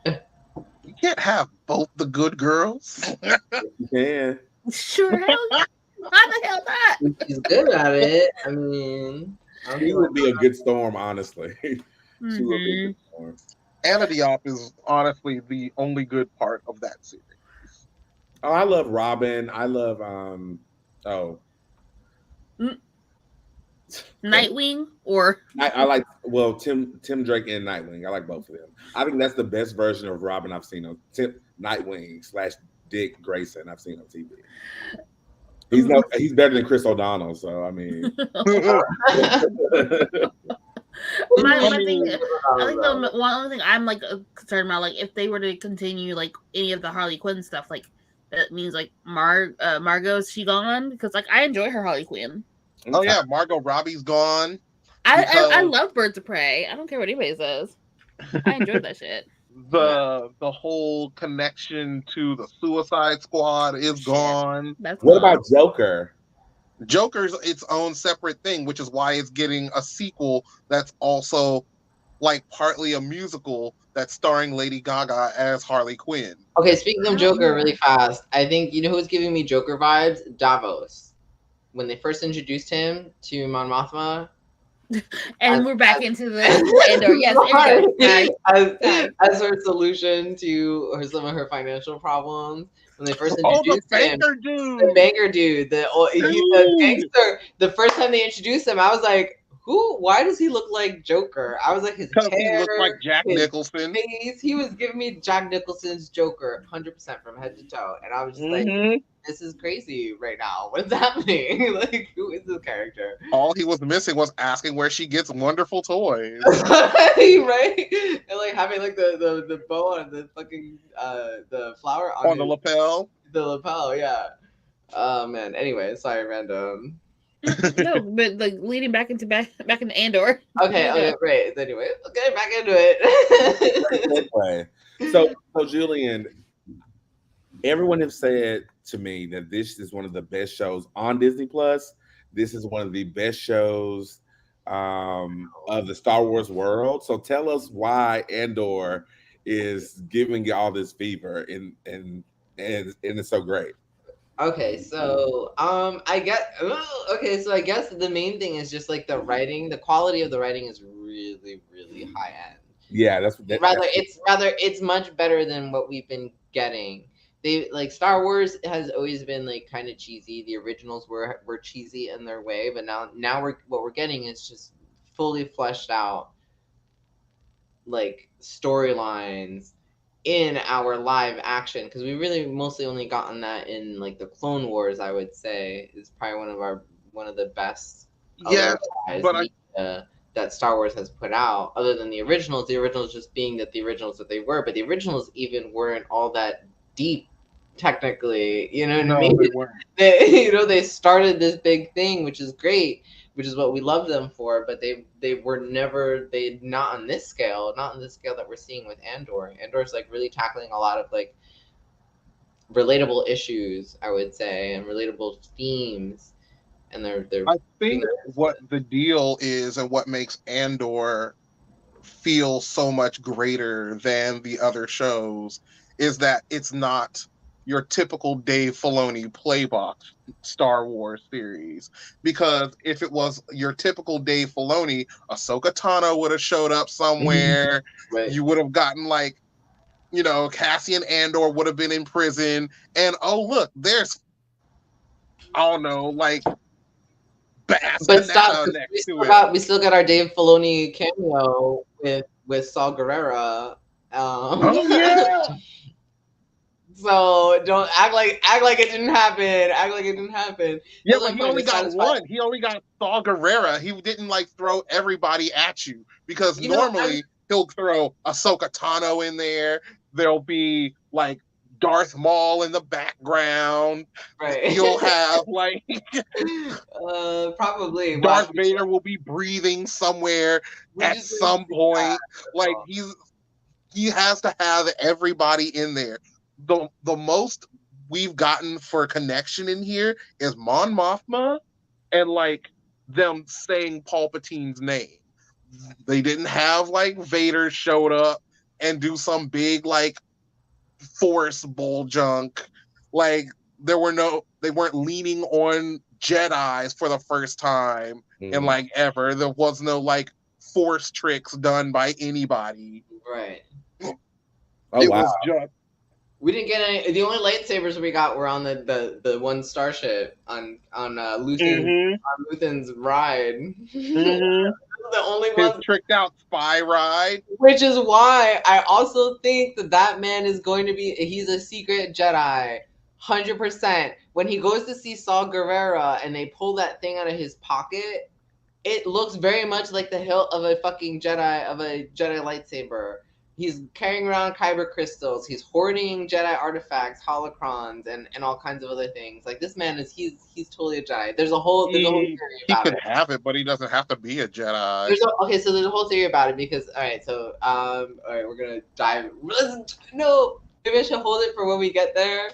You can't have both the good girls. You can. Sure, hell yeah. Why the hell not? She's good at it. I mean, She would be a good Storm, honestly. She would be a Mhm. good Storm. Anna Diop is honestly the only good part of that series. Oh, I love Robin. I love Nightwing or I like Tim Drake and Nightwing. I like both of them. I think that's the best version of Robin I've seen on Nightwing / Dick Grayson I've seen on TV. He's better than Chris O'Donnell, so I mean. my thing, I think the one other thing I'm like concerned about, like if they were to continue like any of the Harley Quinn stuff, like that means like Margot, is she gone? Because like I enjoy her Harley Quinn. Oh yeah, Margot Robbie's gone. I love Birds of Prey. I don't care what anybody says. I enjoyed that shit. The whole connection to the Suicide Squad is gone. What about Joker? Joker's its own separate thing, which is why it's getting a sequel that's also like partly a musical that's starring Lady Gaga as Harley Quinn. Okay, speaking of Joker really fast, I think you know who's giving me Joker vibes? Davos. When they first introduced him to Mon Mothma. And we're back into the Andor. Yes, as her solution to some of her financial problems. When they first introduced the banker dude, the gangster. The first time they introduced him, I was like, "Who? Why does he look like Joker?" I was like, his hair, he looked like Jack Nicholson. Face, he was giving me Jack Nicholson's Joker, 100% from head to toe, and I was just like, "This is crazy right now. What is happening? Like, who is this character?" All he was missing was asking where she gets wonderful toys, right? And like having like the bow and the fucking the flower on the lapel. The lapel, yeah. Oh man. Anyway, sorry, random. No, but like leading back into Andor. Okay, great. Anyway, okay, back into it. Anyway, so Julian, everyone has said to me that this is one of the best shows on Disney Plus. This is one of the best shows of the Star Wars world. So tell us why Andor is giving you all this fever and it's so great. Okay, so I guess the main thing is just like the writing. The quality of the writing is really, really high end. Yeah, it's much better than what we've been getting. They like Star Wars has always been like kind of cheesy. The originals were cheesy in their way, but now what we're getting is just fully fleshed out like storylines in our live action, because we really mostly only gotten that in like the Clone Wars. I would say is probably one of the best that Star Wars has put out, other than the originals just being that the originals that they were, but the originals even weren't all that deep technically, you know what I mean? They started this big thing, which is great, which is what we love them for, but they were never not on this scale that we're seeing with Andor. Andor's like really tackling a lot of like relatable issues, I would say, and relatable themes. And they're I think what the deal is and what makes Andor feel so much greater than the other shows is that it's not your typical Dave Filoni playbox Star Wars series. Because if it was your typical Dave Filoni, Ahsoka Tano would have showed up somewhere. Right. You would have gotten like, Cassian Andor would have been in prison, and oh look, there's, I don't know, like Bass But stop, Panetta 'cause next to it. we still got our Dave Filoni cameo with Saul Guerrera. Oh yeah. So don't act like it didn't happen. Act like it didn't happen. Yeah, That's but my he point, only to got satisfy- one. He only got Saw Gerrera. He didn't like throw everybody at you, because You know, normally he'll throw Ahsoka Tano in there. There'll be like Darth Maul in the background. Right. He'll have like Probably. Darth Wow. Vader will be breathing somewhere We at just some point. Like all. he has to have everybody in there. The most we've gotten for connection in here is Mon Mothma, and like them saying Palpatine's name. They didn't have like Vader showed up and do some big like force bull junk. Like they weren't leaning on Jedi's for the first time in like ever. There was no like force tricks done by anybody. Right. Oh, It wow. was just We didn't get any. The only lightsabers we got were on the one starship on Luthen's ride. The only his one. tricked out spy ride. Which is why I also think that man is going to be. He's a secret Jedi, 100%. When he goes to see Saw Gerrera and they pull that thing out of his pocket, it looks very much like the hilt of a fucking Jedi, of a Jedi lightsaber. He's carrying around kyber crystals. He's hoarding Jedi artifacts, holocrons, and all kinds of other things. Like this man he's totally a Jedi. There's a whole theory He about could it. have it, but he doesn't have to be a Jedi. So there's a whole theory about it because all right, we're gonna dive. No, maybe I should hold it for when we get there.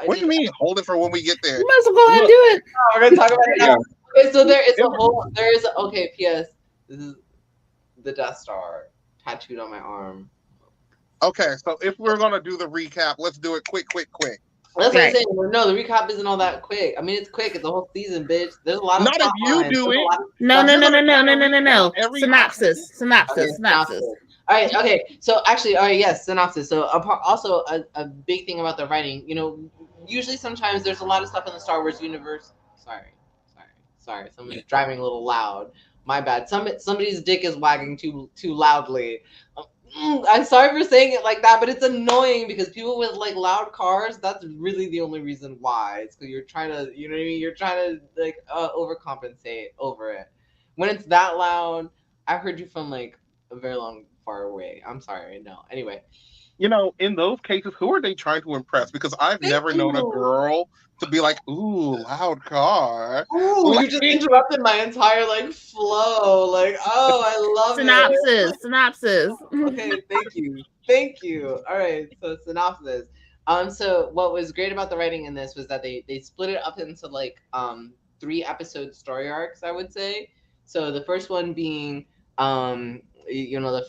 What do you mean? Hold it for when we get there. You might as well go ahead and do it. We're gonna talk about it now. Yeah. Okay, so P.S. This is the Death Star tattooed on my arm. Okay, so if we're gonna do the recap, let's do it quick. That's what I'm Right. saying. No, the recap isn't all that quick. I mean, it's quick. It's a whole season, bitch. There's a lot of Not if you plot do lines. There's a it. lot of- No. Every Synopsis. Okay, All right. Okay. So actually, all right. Yes, synopsis. So also a big thing about the writing. Usually sometimes there's a lot of stuff in the Star Wars universe. Sorry. Someone's driving a little loud. My bad. Somebody's dick is wagging too loudly. I'm sorry for saying it like that, but it's annoying because people with like loud cars, that's really the only reason why. It's because you're trying to, you know what I mean? You're trying to like overcompensate over it. When it's that loud, I heard you from like a very far away. I'm sorry. No. Anyway. In those cases, who are they trying to impress? Because I've never known a girl to be like, "Ooh, loud car." Ooh, you just interrupted my entire like flow. Like, oh, I love it. Synopsis. Okay, thank you. All right, so synopsis. So what was great about the writing in this was that they split it up into like 3-episode story arcs, I would say. So the first one being the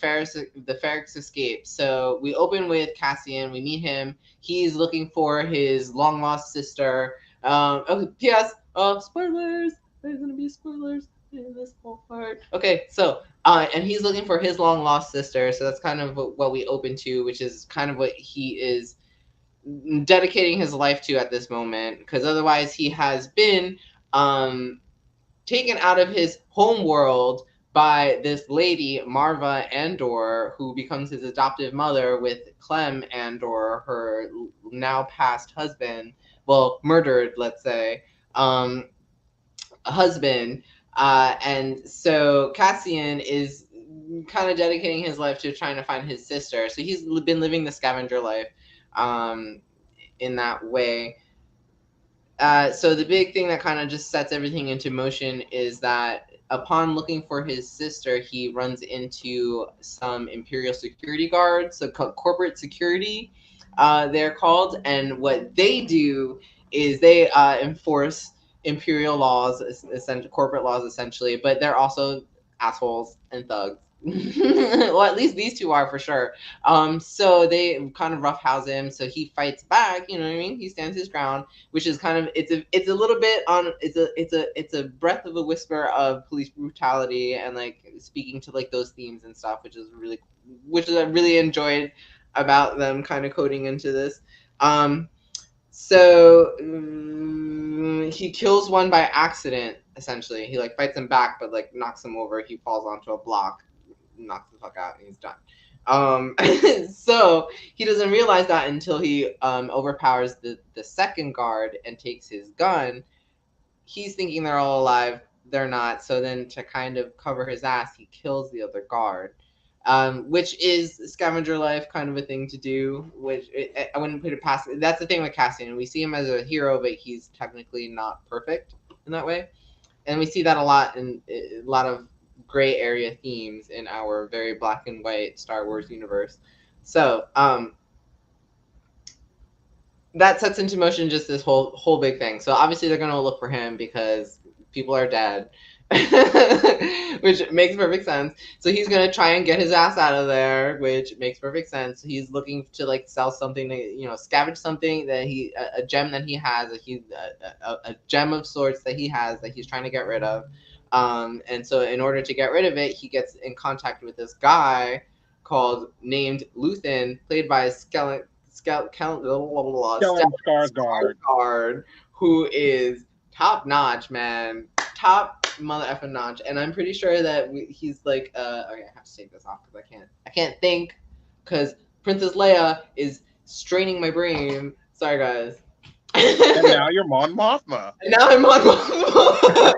Ferrix escape. So we open with Cassian. We meet him. He's looking for his long lost sister. P.S. Spoilers. There's gonna be spoilers in this whole part. Okay, so and he's looking for his long lost sister. So that's kind of what we open to, which is kind of what he is dedicating his life to at this moment, because otherwise he has been taken out of his home world by this lady, Marva Andor, who becomes his adoptive mother with Clem Andor, her now past husband, well, murdered, let's say, husband. And so Cassian is kind of dedicating his life to trying to find his sister. So he's been living the scavenger life in that way. So the big thing that kind of just sets everything into motion is that upon looking for his sister, he runs into some Imperial security guards, so corporate security, they're called. And what they do is they enforce Imperial laws, corporate laws essentially, but they're also assholes and thugs. Well, at least these two are for sure. So they kind of roughhouse him. So he fights back. You know what I mean? He stands his ground, which is kind of it's a little bit on it's a breath of a whisper of police brutality and like speaking to like those themes and stuff, which I really enjoyed about them kind of coding into this. So he kills one by accident. Essentially, he like fights him back, but like knocks him over. He falls onto a block, knocks the fuck out, and he's done. So he doesn't realize that until he overpowers the second guard and takes his gun. He's thinking they're all alive. They're not. So then to kind of cover his ass, he kills the other guard. Which is scavenger life kind of a thing to do. I wouldn't put it past. That's the thing with Cassian. We see him as a hero, but he's technically not perfect in that way, and we see that a lot in a lot of gray area themes in our very black and white Star Wars universe. So that sets into motion just this whole big thing. So obviously they're gonna look for him because people are dead. Which makes perfect sense. So he's gonna try and get his ass out of there, which makes perfect sense. He's looking to like sell something, scavenge something that a gem that he has, a gem of sorts that he has that he's trying to get rid of. And so in order to get rid of it, he gets in contact with this guy named Luthen, played by Stellan Skarsgård, who is top notch, man. Top mother effing notch. And I'm pretty sure that he's like okay, I have to take this off because I can't think because Princess Leia is straining my brain. Sorry guys. And now you're Mon Mothma. And now I'm Mon Mothma.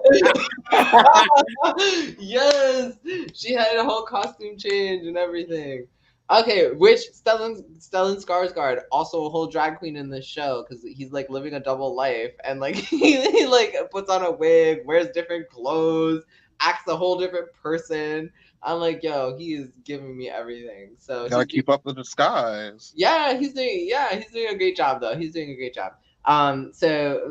Yes, she had a whole costume change and everything. Okay, which Stellan Skarsgård, also a whole drag queen in this show because he's like living a double life and like he like puts on a wig, wears different clothes, acts a whole different person. I'm like, yo, he is giving me everything. So gotta keep up the disguise. Yeah, he's doing a great job though. He's doing a great job. So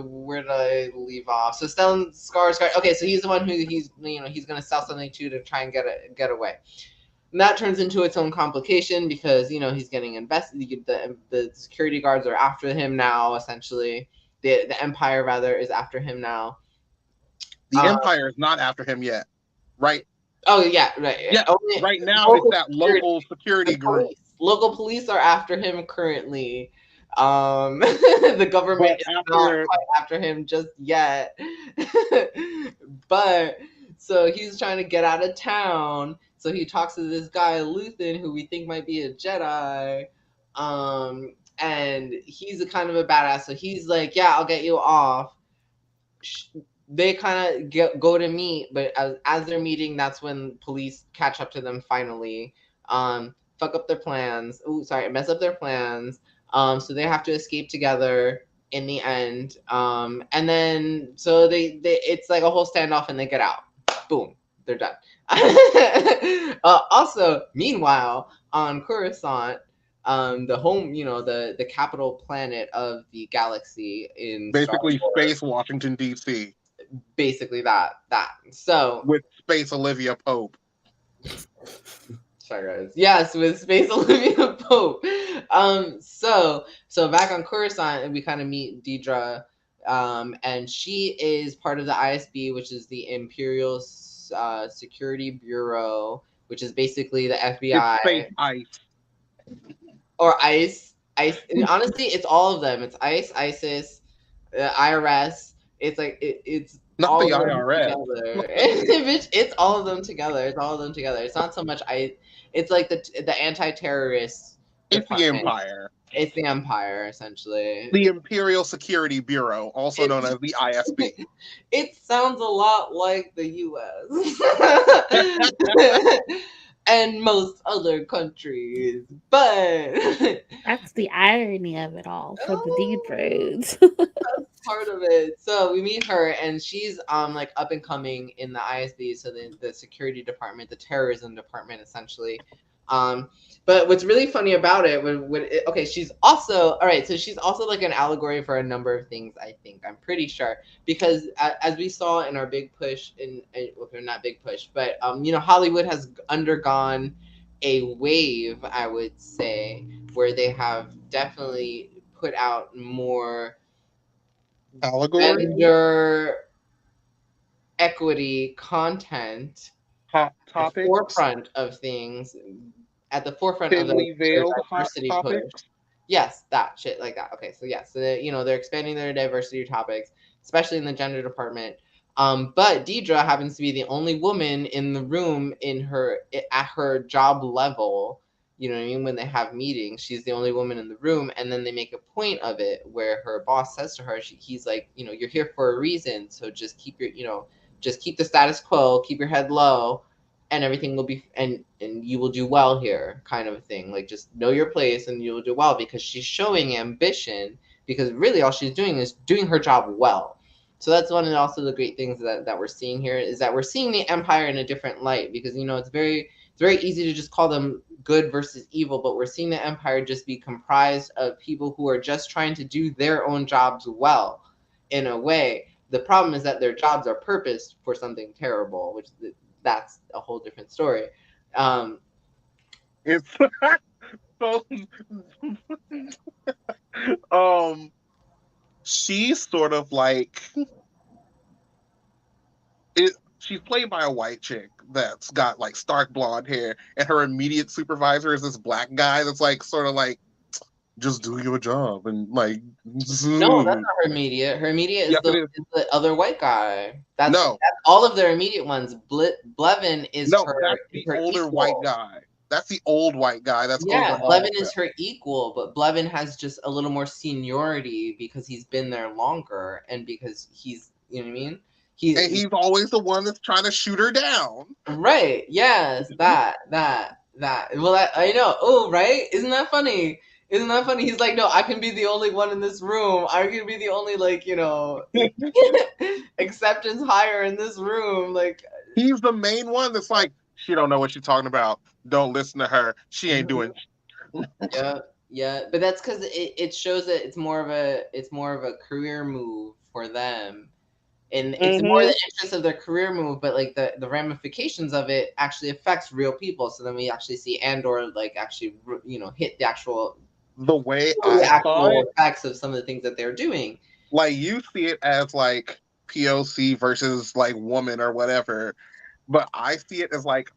where did I leave off? So Stellan Skarsgård. Okay, so he's the one who he's gonna sell something to try and get away. And that turns into its own complication because he's getting invested. The security guards are after him now. Essentially, the Empire rather is after him now. The Empire is not after him yet, right? Oh yeah, right. Yeah, right now it's that local security group. Local police are after him currently. The government is not quite after him just yet, but so he's trying to get out of town. So he talks to this guy Luthen, who we think might be a Jedi, and he's a kind of a badass. So he's like, "Yeah, I'll get you off." They kind of go to meet, but as they're meeting, that's when police catch up to them finally. Fuck up their plans. Mess up their plans. So they have to escape together in the end. And then so they it's like a whole standoff, and they get out. Boom, they're done. Also, meanwhile, on Coruscant, the home, the capital planet of the galaxy in basically Space Washington D.C. Basically that. So with Space Olivia Pope. Sorry guys. Yes, with Space Olivia Pope. So back on Coruscant, we kind of meet Deidre, and she is part of the ISB, which is the Imperial Security Bureau, which is basically the FBI. It's Space ICE. Or ICE. And honestly, it's all of them. It's ICE, ISIS, IRS. It's like it's not all the IRS. It's all of them together. It's all of them together. It's not so much It's like the anti-terrorist. It's the Empire. It's the Empire, essentially. The Imperial Security Bureau, also known as the ISB. It sounds a lot like the U.S. and most other countries, but that's the irony of it all for the Deidres. That's part of it. So we meet her, and she's like up and coming in the ISB, so the security department, the terrorism department, essentially. But what's really funny about it, okay, she's also all right. So she's also like an allegory for a number of things. I think I'm pretty sure because as we saw in our big push well, not big push, but Hollywood has undergone a wave, I would say, where they have definitely put out more Allegory gender equity content hot the topics, forefront of things, at the forefront of thinly their veiled hot diversity push. topics. Yes, that shit like that. Okay, so yeah, so they're expanding their diversity topics, especially in the gender department. But Deidre happens to be the only woman in the room at her job level. You know what I mean? When they have meetings, she's the only woman in the room, and then they make a point of it where her boss says to her, he's like, you're here for a reason, so just just keep the status quo, keep your head low, and everything will be and you will do well here, kind of a thing. Like, just know your place and you will do well, because she's showing ambition, because really all she's doing is doing her job well. So that's one of also the great things that we're seeing here, is that we're seeing the Empire in a different light, because it's very easy to just call them good versus evil, but we're seeing the Empire just be comprised of people who are just trying to do their own jobs well. In a way, the problem is that their jobs are purposed for something terrible, which that's a whole different story. Um, It's so um she's sort of like it she's played by a white chick that's got like stark blonde hair, and her immediate supervisor is this black guy that's like sort of like just do your job and like no, that's not her immediate. Her immediate is yes it is. is the other white guy. No, That's all of their immediate ones. Blevin is no, that's the her older equal. white guy. That's the old white guy that's Yeah, over all Blevin of them. is her equal, but Blevin has just a little more seniority because he's been there longer, and because he's, you know what I mean? And he's always the one that's trying to shoot her down. Right. Yes. That. Well, I know. Oh, right. Isn't that funny? Isn't that funny? He's like, no, I can be the only one in this room. I can be the only, like, acceptance higher in this room. Like, He's the main one that's like, she don't know what she's talking about. Don't listen to her. She ain't doing. yeah, yeah. But that's because it shows that it's more of a career move for them. And it's more the interest of their career move, but like the ramifications of it actually affects real people. So then we actually see Andor like actually hit The way the I saw actual it, effects of some of the things that they're doing. like you see it as like POC versus like woman or whatever, but I see it as like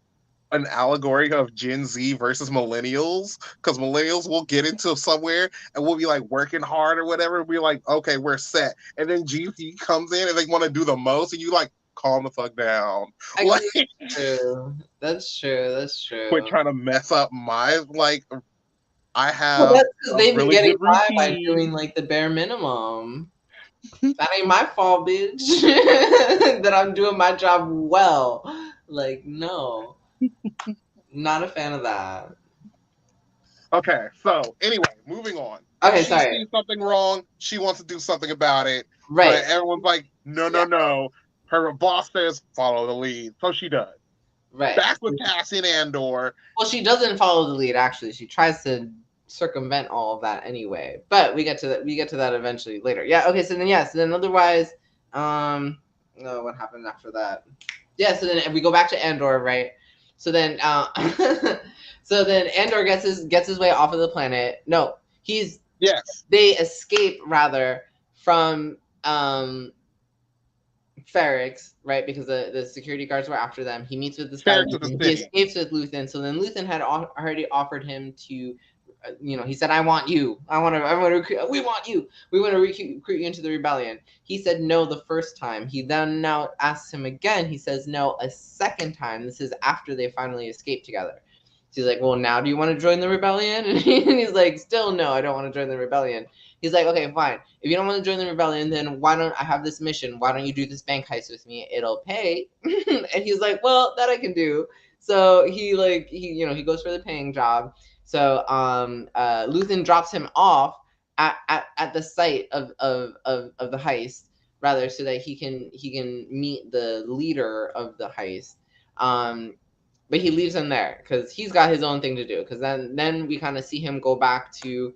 an allegory of Gen Z versus millennials, because millennials will get into somewhere and we'll be like working hard or whatever. We'll be like, okay, we're set. And then Gen Z comes in and they want to do the most, and you like, calm the fuck down. Actually, Like, that's true. That's true. That's quit true. trying to mess up my like. I Well, have that's because a they've been really getting good by routine. doing like the bare minimum. That ain't my fault, bitch. That I'm doing my job well. Like, no, not a fan of that. Okay, so anyway, moving on. Okay, She sorry. sees something wrong. She wants to do something about it. Right. But everyone's like, no, no, no. Her boss says, follow the lead. So she does. Right. Back with Cassian Andor. Well, she doesn't follow the lead. Actually, she tries to circumvent all of that anyway. But we get to that. We get to that eventually later. Yeah. Okay. So then otherwise, no, what happened after that? Yeah. So then we go back to Andor, right? So then, so then Andor gets his way off of the planet. No, they escape rather from Ferrix, right? Because the security guards were after them. He meets with this guy. He escapes with Luthen. So then Luthen had already offered him to, he said, "I want you. I want to recruit. We want you. We want to recruit you into the rebellion." He said no the first time. He then now asks him again. He says no a second time. This is after they finally escape together. So he's like, "Well, now do you want to join the rebellion?" And he's like, "Still no, I don't want to join the rebellion." He's like, "Okay, fine. If you don't want to join the rebellion, then why don't I have this mission? Why don't you do this bank heist with me? It'll pay." And he's like, "Well, that I can do." So he goes for the paying job. So Luthen drops him off at the site of the heist, rather, so that he can meet the leader of the heist. But he leaves him there because he's got his own thing to do. Because then we kind of see him go back to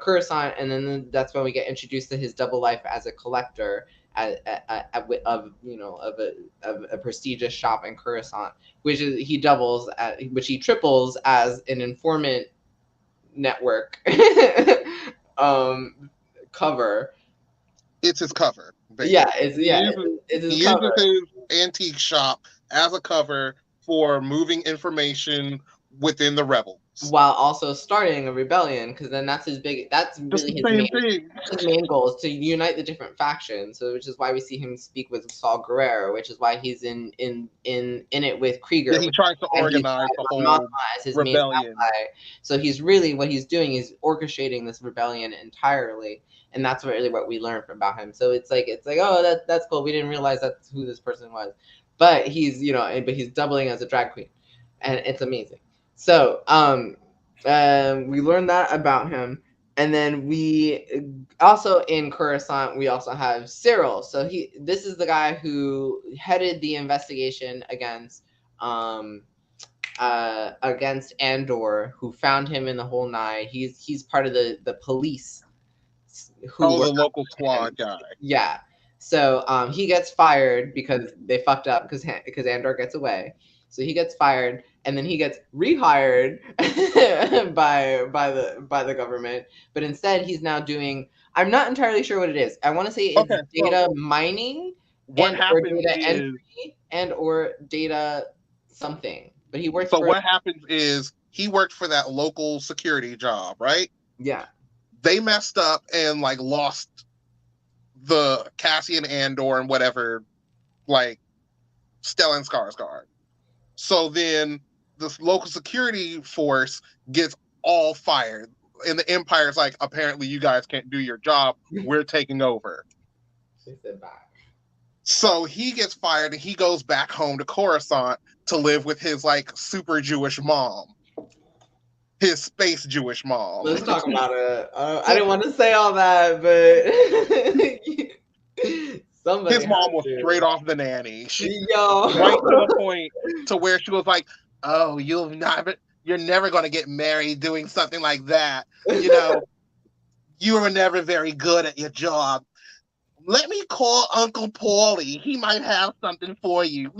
Coruscant, and then that's when we get introduced to his double life as a collector of a prestigious shop in Coruscant, which he triples as an informant network cover. It's his cover. Basically. Yeah, it's his he cover. uses his antique shop as a cover for moving information within the rebels, while also starting a rebellion, because then that's really his main goal, is to unite the different factions. So which is why we see him speak with Saul Guerrero, which is why he's in it with Krieger. Yeah, he tries to organize the whole as his rebellion. main ally. So he's really, what he's doing is orchestrating this rebellion entirely, and that's really what we learn about him. So it's like oh, that's cool. We didn't realize that's who this person was, but he's he's doubling as a drag queen, and it's amazing. So we learned that about him, and then we also in Coruscant we also have Cyril. So this is the guy who headed the investigation against Andor, who found him in the whole night. He's part of the police. The local squad guy. Yeah. So he gets fired because they fucked up because Andor gets away. So he gets fired, and then he gets rehired by the government. But instead, he's now doing. I'm not entirely sure what it is. I want to say it's data mining, or data entry, or data something. But he works. So what happens is he worked for that local security job, right? Yeah. They messed up and lost the Cassian Andor and whatever, Stellan Skarsgård. So then this local security force gets all fired. And the Empire's like, apparently you guys can't do your job. We're taking over. So he gets fired and he goes back home to Coruscant to live with his super Jewish mom. His space Jewish mom. Let's talk about it. I didn't want to say all that, but his mom was straight off the nanny. Yo. Right to the point to where she was like, "Oh, you're never going to get married doing something like that. You were never very good at your job. Let me call Uncle Paulie. He might have something for you."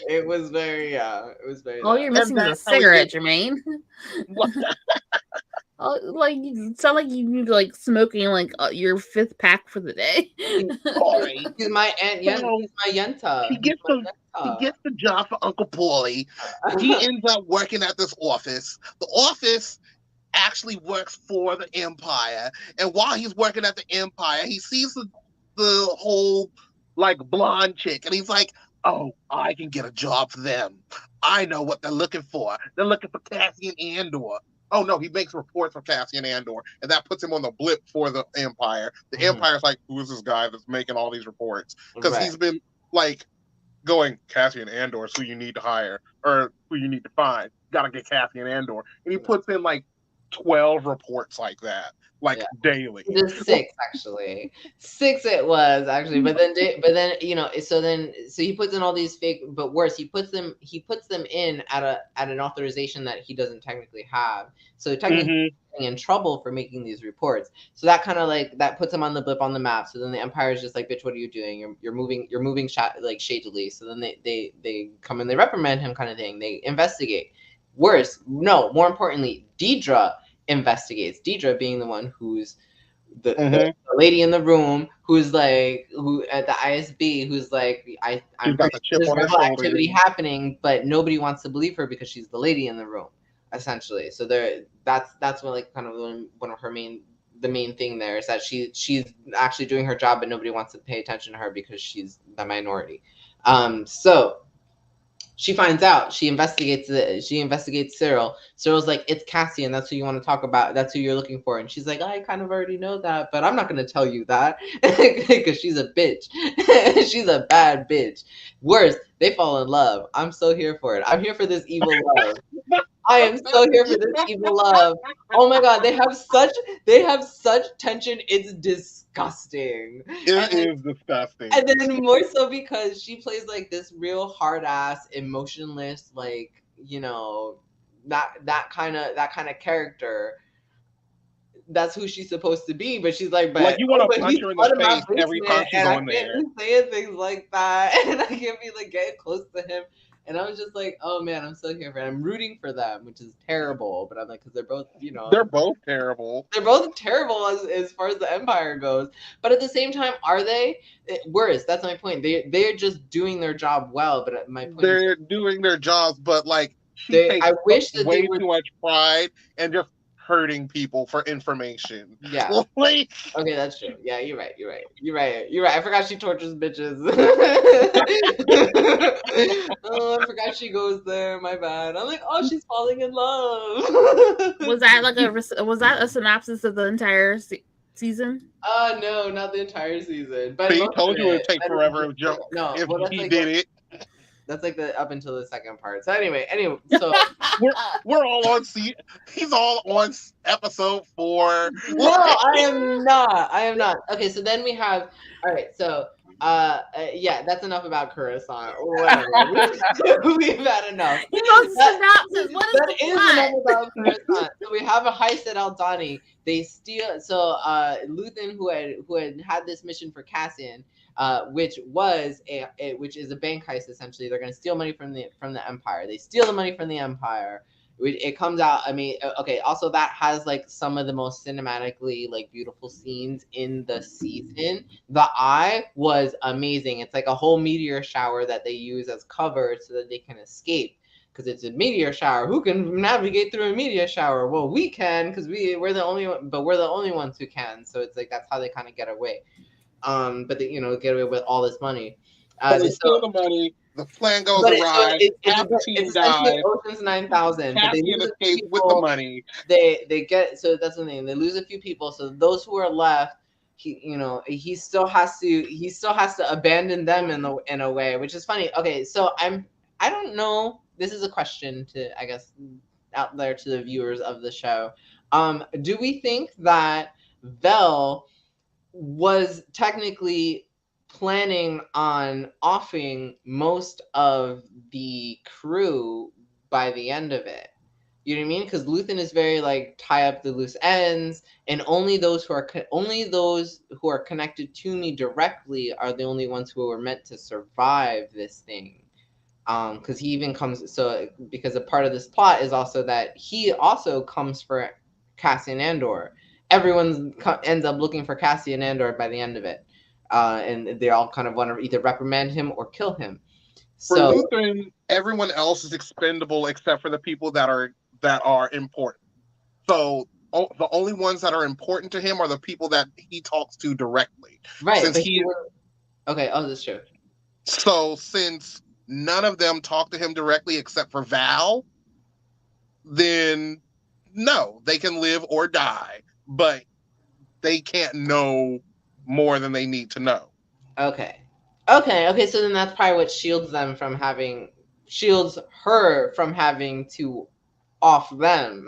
It was very, it was very. All you're missing is a cigarette, Jermaine. You sound like you need smoking your 5th pack for the day. Sorry. He's my aunt. He's my Yenta. He gets the job for Uncle Paulie. He ends up working at this office. The office actually works for the Empire, and while he's working at the Empire, he sees the whole blonde chick, and he's like, "Oh, I can get a job for them. I know what they're looking for. They're looking for Cassian Andor." Oh no, he makes reports for Cassian Andor, and that puts him on the blip for the Empire. The Empire's like, "Who is this guy that's making all these reports?" Because he's been going, "Cassian Andor is who you need to hire or who you need to find. Gotta get Cassian Andor," and he puts in 12 reports like that. Daily. There's 6 actually. 6 it was actually, but then so he puts in all these fake, but worse, he puts them in at an authorization that he doesn't technically have. So technically he's in trouble for making these reports. So that kind of that puts him on the blip on the map. So then the Empire is just like, "Bitch, what are you doing? You're moving shadily." So then they come and they reprimand him, kind of thing. They investigate. Worse, no, more importantly, Deidre investigates. Deidre being the one who's the lady in the room, who's who at the ISB, who's I'm pretty sure there's rebel activity happening, but nobody wants to believe her because she's the lady in the room, essentially. So that's what kind of one of her main thing there is that she's actually doing her job, but nobody wants to pay attention to her because she's the minority. So she finds out. She investigates Cyril. Cyril's like, "It's Cassian. That's who you want to talk about. That's who you're looking for." And she's like, "I kind of already know that, but I'm not going to tell you that because she's a bitch. She's a bad bitch." Worse, they fall in love. I'm so here for it. I'm here for this evil love. I am so here for this evil love. Oh my god, they have such tension. It's disgusting. It is disgusting. And then more so because she plays this real hard ass, emotionless, you know, that kind of character. That's who she's supposed to be, but she's like, Like you want to punch he's her in fun the in my face every basement, time she's and I on can't there. be saying things like that, and I can't be like getting close to him. And I was just like, oh man, I'm so here for it. I'm rooting for them, which is terrible, but I'm like, because they're both, They're both terrible. they're both terrible as far as the Empire goes. But at the same time, are they worse? That's my point. They're just doing their job well. But my point is, They're doing their jobs, but like she takes I wish that they way would. too much pride and just hurting people for information. Yeah. Like, Okay, that's true. Yeah, you're right. You're right. I forgot she tortures bitches. Oh, I forgot she goes there. My bad. I'm like, oh, she's falling in love. Was that a synopsis of the entire season? No, not the entire season. But he most told of you it'd take it. forever No, if well, that's he like did it. that's like the up until the second part. So anyway, so We're all on he's all on episode 4. no, I am not. Okay, so then we have. All right, so yeah, that's enough about Coruscant. Whatever. We've had enough. You know, synopsis. What is That the is plot? enough about Coruscant. So we have a heist at Aldani. They steal. So Luthen, who had this mission for Cassian, which was which is a bank heist essentially. They're going to steal money from the Empire. They steal the money from the Empire. It comes out. I mean, okay. Also, that has like some of the most cinematically like beautiful scenes in the season. The Eye was amazing. It's like a whole meteor shower that they use as cover so that they can escape. Because it's a meteor shower. Who can navigate through a meteor shower? Well, we can, because we're the only ones who can. So it's like that's how they kind of get away. But they, get away with all this money. So they steal the money. The plan goes awry. Half the team dies. Ocean's 9,000. But they Cassian lose escapes people. with the money. They get, so that's the thing. They lose a few people. So those who are left, he still has to abandon them in a way, which is funny. Okay, so I don't know. This is a question to, I guess, out there to the viewers of the show. Do we think that Vel was technically planning on offing most of the crew by the end of it? You know what I mean? Because Luthen is very like tie up the loose ends, and only those who are connected to me directly are the only ones who are meant to survive this thing. Because he even comes, because a part of this plot is also that he also comes for Cassian Andor. Everyone ends up looking for Cassian Andor by the end of it, and they all kind of want to either reprimand him or kill him. For Luthen, everyone else is expendable except for the people that are important. So the only ones that are important to him are the people that he talks to directly. Right. Since okay. Oh, that's true. So since none of them talk to him directly except for Val, then no, they can live or die, but they can't know more than they need to know. Okay. So then that's probably what shields her from having to off them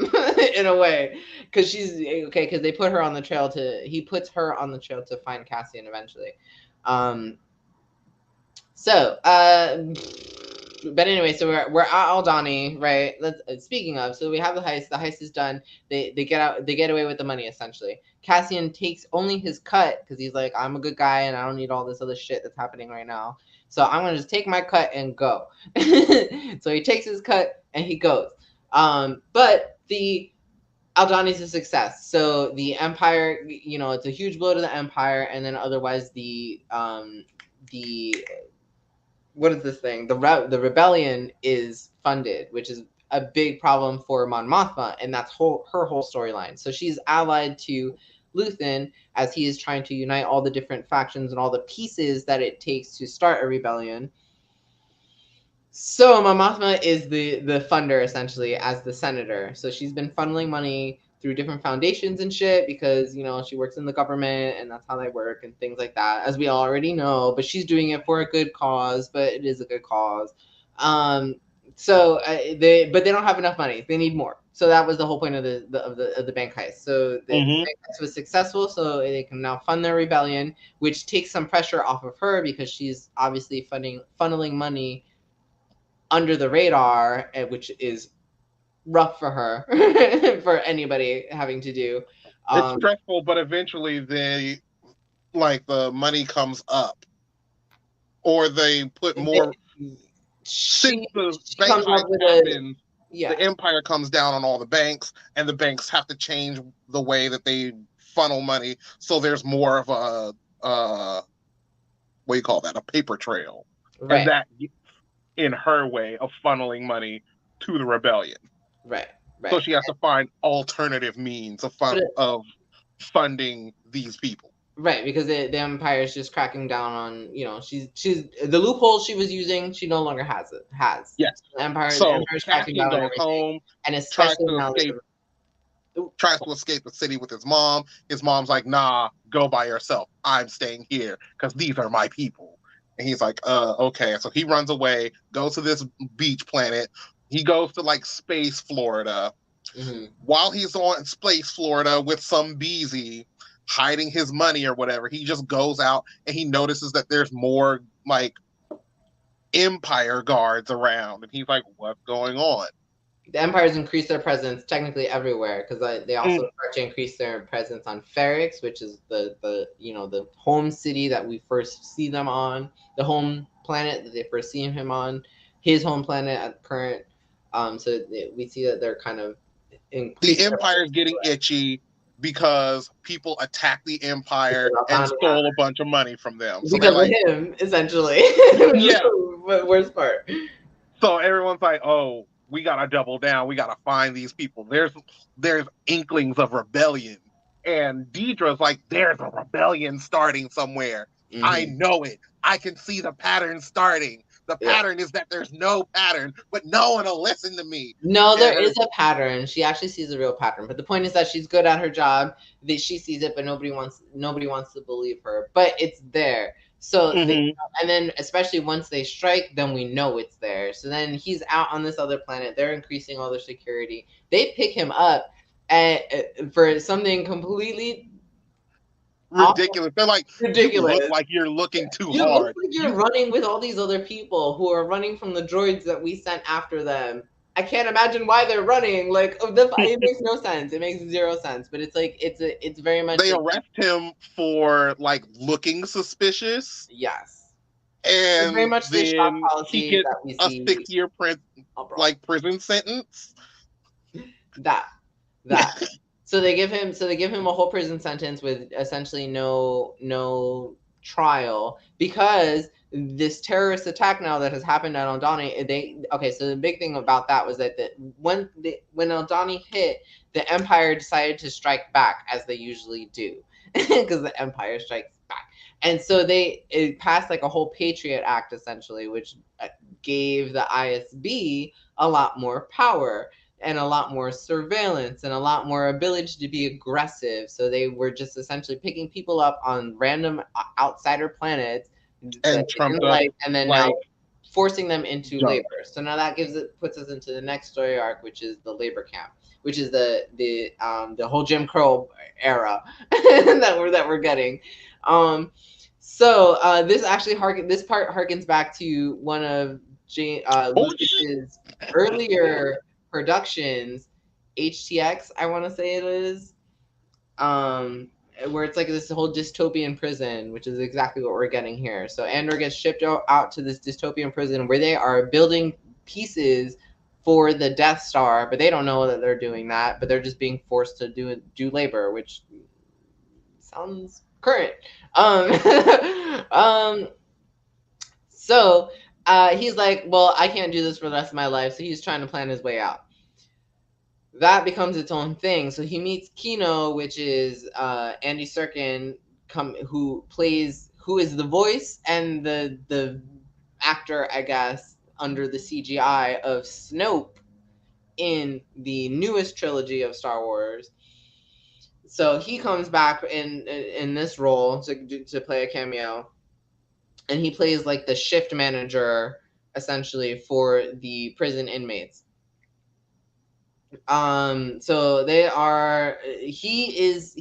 in a way, because because they put her on the trail he puts her on the trail to find Cassian eventually. But anyway, so we're at Aldani, right? Speaking of, so we have the heist. The heist is done. They get away with the money essentially. Cassian takes only his cut because he's like, I'm a good guy and I don't need all this other shit that's happening right now. So I'm gonna just take my cut and go. So he takes his cut and he goes. But the Aldani's a success. So the Empire, it's a huge blow to the Empire, and then otherwise the what is this thing? The rebellion is funded, which is a big problem for Mon Mothma, and that's her whole storyline. So she's allied to Luthen as he is trying to unite all the different factions and all the pieces that it takes to start a rebellion. So Mon Mothma is the funder essentially as the senator. So she's been funneling money through different foundations and shit because she works in the government and that's how they work and things like that, as we already know. But she's doing it for a good cause. But it is a good cause. So they don't have enough money. They need more. So that was the whole point of the bank heist. So the bank heist was successful. So they can now fund their rebellion, which takes some pressure off of her because she's obviously funneling money under the radar, which is rough for her, for anybody having to do. It's stressful, but eventually the money comes up, or they put more. Since the She bank comes heist up with happens, yeah, the empire comes down on all the banks, and the banks have to change the way that they funnel money. So there's more of what do you call that? A paper trail, and right, that gets in her way of funneling money to the rebellion. right, So right. she has to find alternative means of But of funding these people. right, because the empire is just cracking down on, she's the loophole she was using, she no longer has. Yes. The empire So is cracking Cassian down on goes everything, home, and tries especially to now escape tries to escape the city with his mom. His mom's like, nah, go by yourself. I'm staying here because these are my people. And he's like, okay. So he runs away, goes to this beach planet. He goes to like space Florida. Mhm. While he's on space Florida with some beezy hiding his money or whatever, he just goes out and he notices that there's more like empire guards around. And he's like, what's going on? The empires increase their presence technically everywhere, because they also Mm. start to increase their presence on Ferrix, which is the home city that we first see them on, the home planet that they first see him on, his home planet at current. We see that they're kind of The increasing their empire is presence getting everywhere. itchy because people attacked the empire Because of and bounty stole a bunch of money from them. So they're because of like, him, essentially. Which is yeah. the worst part. So everyone's like, oh, we gotta double down. We gotta find these people. There's inklings of rebellion. And Deidre's like, there's a rebellion starting somewhere. I Mm-hmm. know it. I can see the pattern starting. The Yeah. pattern is that there's no pattern, but no one will listen to me. No, there And is a pattern. She actually sees a real pattern. But the point is that she's good at her job. That she sees it, but nobody wants to believe her. But it's there. So Mhm. and then especially once they strike, then we know it's there. So then he's out on this other planet. They're increasing all their security. They pick him up for something completely Ridiculous. They're like, you look ridiculous. like you're looking too You look hard. like you're running with all these other people who are running from the droids that we sent after them. I can't imagine why they're running. Like, it makes no sense. It makes zero sense. But it's like it's very much They like, arrest him for like looking suspicious, yes, it's very and much the shock then he policy gets that we a see 6 year abroad. prison sentence. That. So they give him a whole prison sentence with essentially no trial, because this terrorist attack now that has happened at Aldani. So the big thing about that was that when Aldani hit, the Empire decided to strike back, as they usually do, because the Empire strikes back. And so it passed like a whole Patriot Act, essentially, which gave the ISB a lot more power and a lot more surveillance and a lot more ability to be aggressive. So they were just essentially picking people up on random outsider planets that And they trumped didn't up like, and then now like forcing them into junk. labor. So now that puts us into the next story arc, which is the labor camp, which is the whole Jim Crow era that we're getting. This actually this part harkens back to one of Lucas's earlier productions, HTX, I want to say it is, where it's like this whole dystopian prison, which is exactly what we're getting here. So Andor gets shipped out to this dystopian prison where they are building pieces for the Death Star, but they don't know that they're doing that, but they're just being forced to do labor, which sounds current. Um, so he's like, well, I can't do this for the rest of my life. So he's trying to plan his way out. That becomes its own thing. So he meets Kino, which is Andy Serkin, who is the voice and the actor, I guess, under the CGI of Snoke in the newest trilogy of Star Wars. So he comes back in this role to play a cameo, and he plays like the shift manager, essentially, for the prison inmates. So they are. He is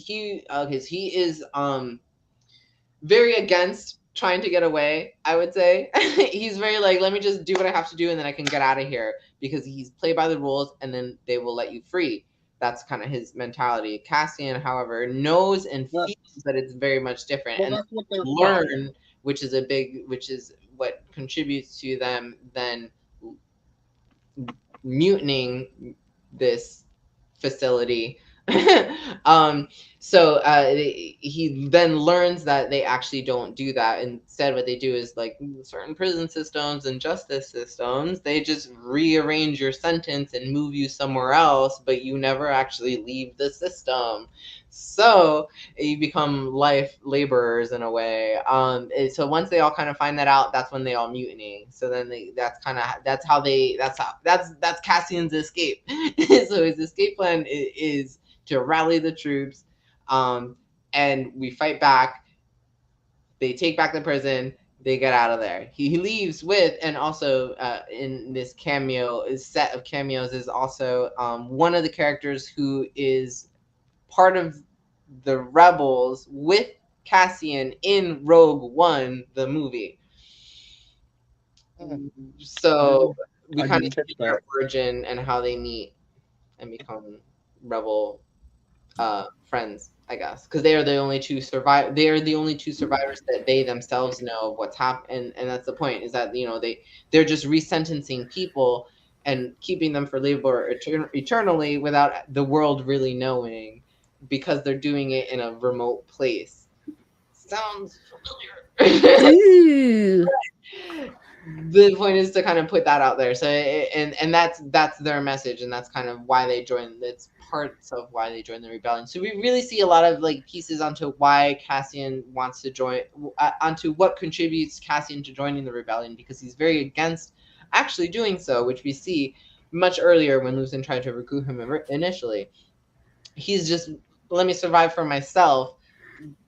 very against trying to get away, I would say. He's very like, let me just do what I have to do and then I can get out of here, because he's play by the rules and then they will let you free. That's kind of his mentality. Cassian, however, knows and Well, feels that it's very much different, well, and that's what they're learn, which is what contributes to them then mutinying this facility. um, so he then learns that they actually don't do that. Instead, what they do is like certain prison systems and justice systems, they just rearrange your sentence and move you somewhere else, but you never actually leave the system. So you become life laborers in a way. So once they all kind of find that out, that's when they all mutiny. So then that's Cassian's escape. So his escape plan is to rally the troops, and we fight back. They take back the prison. They get out of there. He leaves with, and also in this set of cameos is also one of the characters who is part of the rebels with Cassian in Rogue One, the movie. So we I kind didn't of catch see their that. origin and how they meet and become rebel friends, I guess, because they are the only two They are the only two survivors that they themselves know of what's happened, and that's the point. Is that they're just resentencing people and keeping them for labor eternally without the world really knowing, because they're doing it in a remote place. Sounds familiar. Ooh. The point is to kind of put that out there. So and that's their message, and that's kind of why they joined. That's parts of why they joined the rebellion. So we really see a lot of like pieces onto why Cassian wants to join, onto what contributes Cassian to joining the rebellion, because he's very against actually doing so, which we see much earlier when Luthen tried to recruit him initially. He's just, let me survive for myself.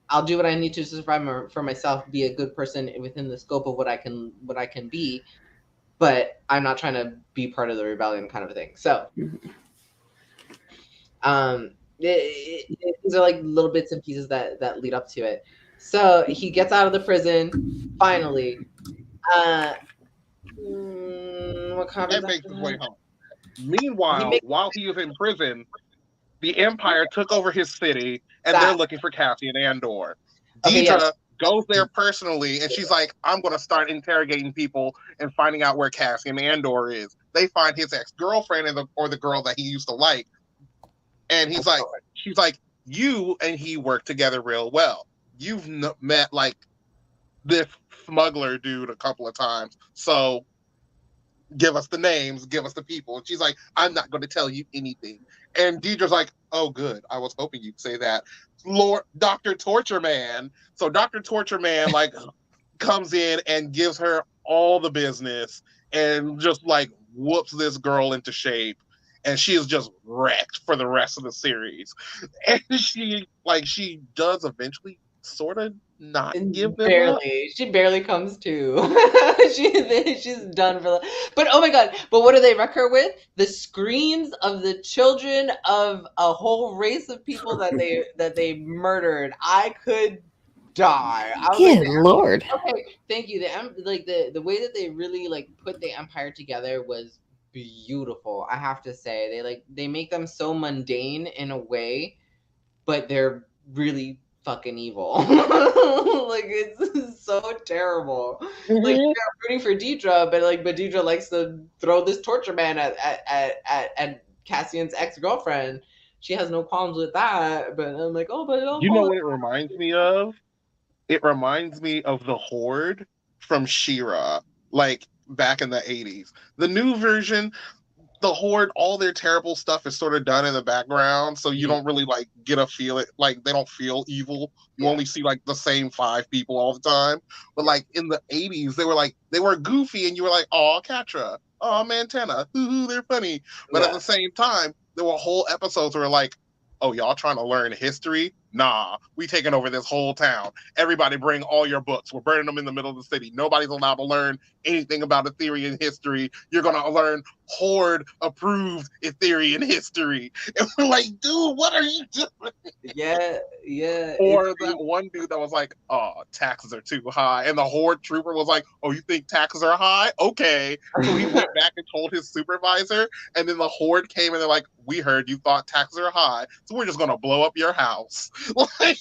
I'll do what I need to survive for myself, be a good person within the scope of what I can be, but I'm not trying to be part of the rebellion, kind of a thing. So, these are like little bits and pieces that lead up to it. So he gets out of the prison finally. What And happens makes after his way that? home. Meanwhile, while he was in prison, the Empire took over his city, and they're looking for Cassian Andor. Okay, yes. Deidre goes there personally, and she's like, I'm going to start interrogating people and finding out where Cassian Andor is. They find his ex-girlfriend or the girl that he used to like. And she's like, you and he work together real well. You've met like this smuggler dude a couple of times. So give us the names, give us the people. And she's like, I'm not going to tell you anything. And Deidre's like, oh, good. I was hoping you'd say that. Lord, Dr. Torture Man. So Dr. Torture Man, like, comes in and gives her all the business and just, like, whoops this girl into shape. And she is just wrecked for the rest of the series. And she does eventually sort of not give them up. She barely comes to. She's done for. But oh my god! But what do they wreck her with? The screams of the children of a whole race of people that they murdered. I could die. I was Good like, lord. okay, thank you. The way that they really like put the Empire together was beautiful. I have to say, they make them so mundane in a way, but they're really fucking evil. Like, it's so terrible. Like, Mhm. yeah, I'm rooting for Deidre, but Deidre likes to throw this torture man at Cassian's ex-girlfriend. She has no problems with that, but I'm like, oh, but You know what it reminds me of? It reminds me of the Horde from She-Ra, like back in the 80s. The new version, the Horde, all their terrible stuff is sort of done in the background, so you don't really like get a feel it, like they don't feel evil. You only see like the same 5 people all the time. But like in the 80s, they were goofy, and you were like, oh, Catra, oh, Mantena, they're funny. But at the same time, there were whole episodes where like, oh, y'all trying to learn history? nah, we taking over this whole town. Everybody bring all your books. We're burning them in the middle of the city. Nobody's allowed to learn anything about Ethereum history. You're going to learn Horde approved Ethereum history. And we're like, dude, what are you doing? Yeah. Or that one dude that was like, oh, taxes are too high. And the Horde trooper was like, oh, you think taxes are high? Okay. So he went back and told his supervisor. And then the Horde came and they're like, we heard you thought taxes are high. So we're just going to blow up your house.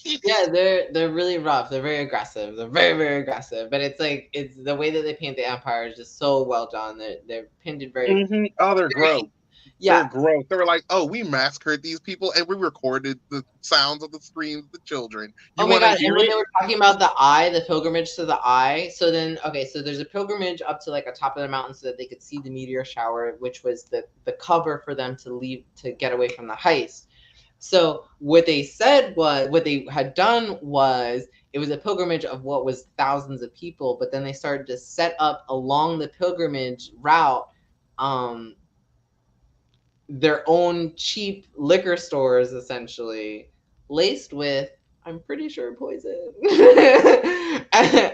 Yeah, they're really rough. They're very aggressive. They're very, very aggressive. But it's like, it's the way that they paint the Empire is just so well done. They're painted very. Mm-hmm. Oh, they're gross. Yeah. They're gross. They were like, oh, we massacred these people and we recorded the sounds of the screams of the children. You Oh my want to god! hear And when it? they were talking about the eye, the pilgrimage to the eye. So then, okay, so there's a pilgrimage up to like a top of the mountain so that they could see the meteor shower, which was the cover for them to leave to get away from the heist. So what they said was, what they had done was, it was a pilgrimage of what was thousands of people, but then they started to set up along the pilgrimage route, their own cheap liquor stores, essentially laced with, I'm pretty sure, poison.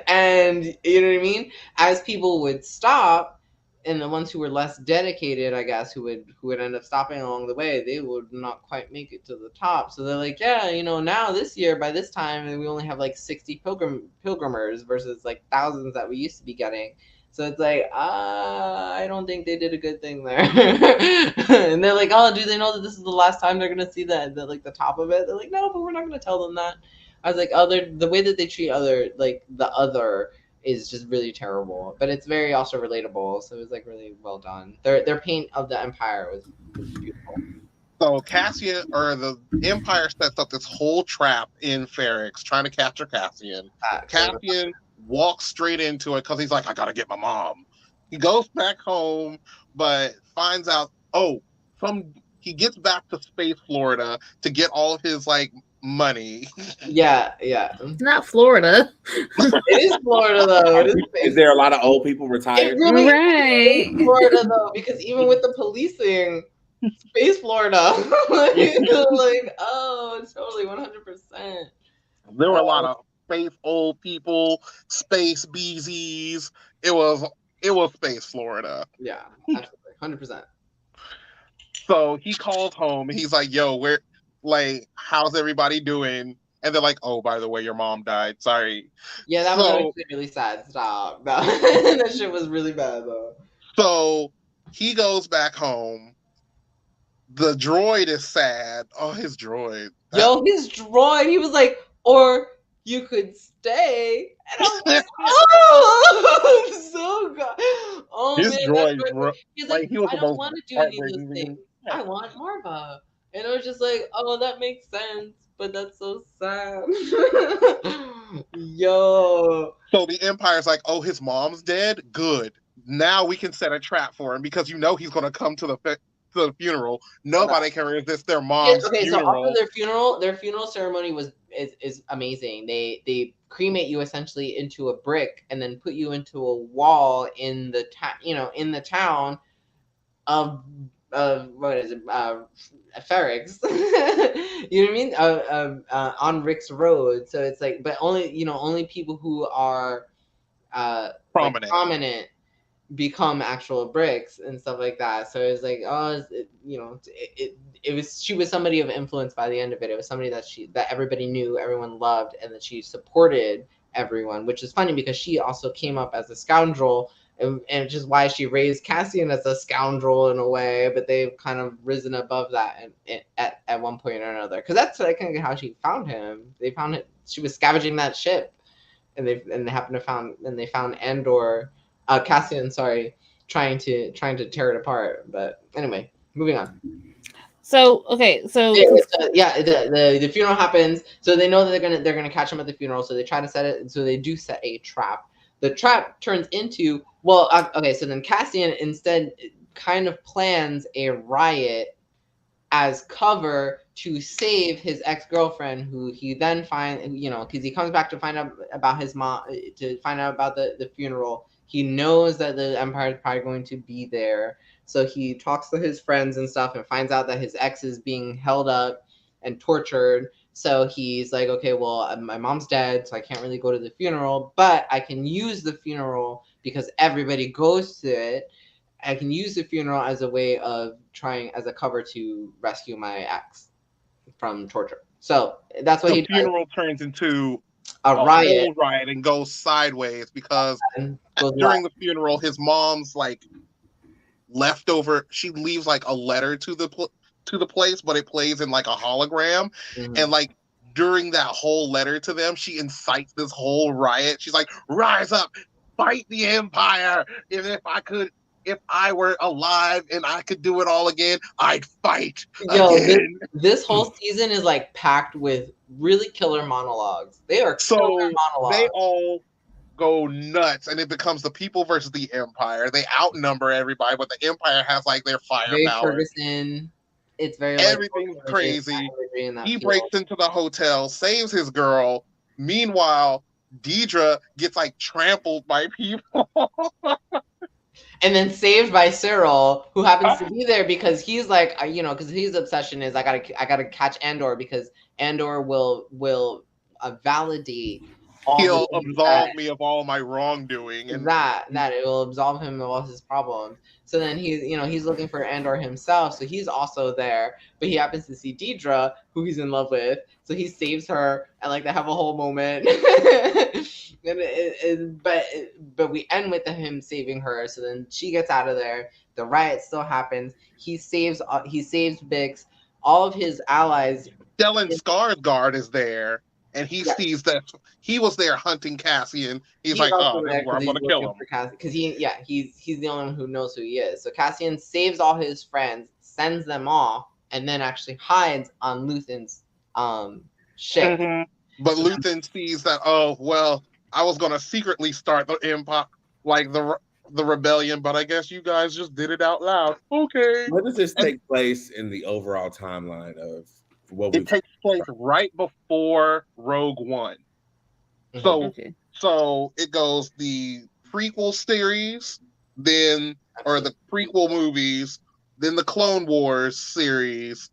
And you know what I mean? As people would stop, and the ones who were less dedicated, I guess, who would end up stopping along the way, they would not quite make it to the top. So they're like, yeah, now this year, by this time, we only have like 60 pilgrimers versus like thousands that we used to be getting. So it's like, I don't think they did a good thing there. And they're like, oh, do they know that this is the last time they're gonna see the top of it? They're like, no, but we're not gonna tell them that. I was like, oh, the way that they treat the other is just really terrible. But it's very also relatable. So it was like really well done. Their paint of the Empire was beautiful. So Cassian, or the Empire, sets up this whole trap in Ferrix, trying to capture Cassian. Cassian walks straight into it because he's like, I gotta get my mom. He goes back home, but finds out, he gets back to Space Florida to get all of his like money. Yeah. Not Florida. It is Florida though. It Is there a lot of old people retired? It really Right. is Florida though, because even with the policing, Space Florida, like, oh, totally 100%. There were a lot of space old people, space BZs. It was Space Florida. Yeah, absolutely, 100%. So he calls home and he's like, yo, how's everybody doing? And they're like, oh, by the way, your mom died. Sorry. Yeah, that was actually really sad. Stop. No. That shit was really bad though. So he goes back home. The droid is sad. Oh, his droid. His droid. He was like, or you could stay. And I was like, oh, I'm so good. Oh, his man, droid. He's like, he was I don't want to do any of those things. Yeah. I want Marva. And I was just like, oh, that makes sense. But that's so sad. Yo. So the Empire's like, oh, his mom's dead? Good. Now we can set a trap for him because he's going to come to the funeral. Nobody can resist their mom's funeral. So after their funeral ceremony is amazing. They cremate you essentially into a brick and then put you into a wall in the town of what is it, Ferrix. You know what I mean? On Rick's Road. So it's like, but only people who are prominent become actual bricks and stuff like that. So it's like, she was somebody of influence by the end of it. It was somebody that everybody knew, everyone loved, and that she supported everyone, which is funny because she also came up as a scoundrel, and which is why she raised Cassian as a scoundrel in a way, but they've kind of risen above that at one point or another, because that's like kind of how she found him. They found it. She was scavenging that ship, and they found Andor. Cassian, sorry, trying to tear it apart. But anyway, moving on. So okay, so the funeral happens. So they know that they're gonna catch him at the funeral. So they try to set it. So they do set a trap. The trap turns into so then Cassian instead kind of plans a riot as cover to save his ex-girlfriend, who he then finds, because he comes back to find out about his mom, to find out about the funeral. He knows that the Empire is probably going to be there. So he talks to his friends and stuff and finds out that his ex is being held up and tortured. So he's like, okay, well, my mom's dead, so I can't really go to the funeral, but I can use the funeral because everybody goes to it. I can use the funeral as a way of trying as a cover to rescue my ex from torture. So that's what The he does. funeral turns into A a riot whole riot and goes sideways because and goes during left. the funeral, his mom's like leftover. She leaves like a letter to the place, but it plays in like a hologram, Mhm. and like during that whole letter to them, she incites this whole riot. She's like, "Rise up, fight the Empire! And if I were alive and I could do it all again, I'd fight Yo, again." this whole season is like packed with really killer monologues. They are killer So they monologues. all go nuts, and it becomes the people versus the Empire. They outnumber everybody, but the Empire has like their Very firepower. Ferguson. It's very like Everything's crazy. in that He field. breaks into the hotel, saves his girl. Meanwhile, Deidre gets like trampled by people. And then saved by Cyril, who happens to be there because he's like, because his obsession is I gotta catch Andor because Andor will validate all He'll the things absolve me of all my wrongdoing. And that it will absolve him of all his problems. So then he's looking for Andor himself, so he's also there, but he happens to see Deidre, who he's in love with, so he saves her, and like they have a whole moment. But we end with him saving her, so then she gets out of there. The riot still happens. He saves Bix. All of his allies. Stellan Skarsgård is there, and he sees that he was there hunting Cassian. He's like, "Oh, this is where I'm going to kill him." Because he's the only one who knows who he is. So Cassian saves all his friends, sends them off, and then actually hides on Luthen's ship. Mm-hmm. But Luthen sees that, oh well, I was going to secretly start the empire, like the rebellion, but I guess you guys just did it out loud. Okay. Where does this take place in the overall timeline of what it takes place right before Rogue One. So it goes the prequel series, then or the prequel movies, then the Clone Wars series,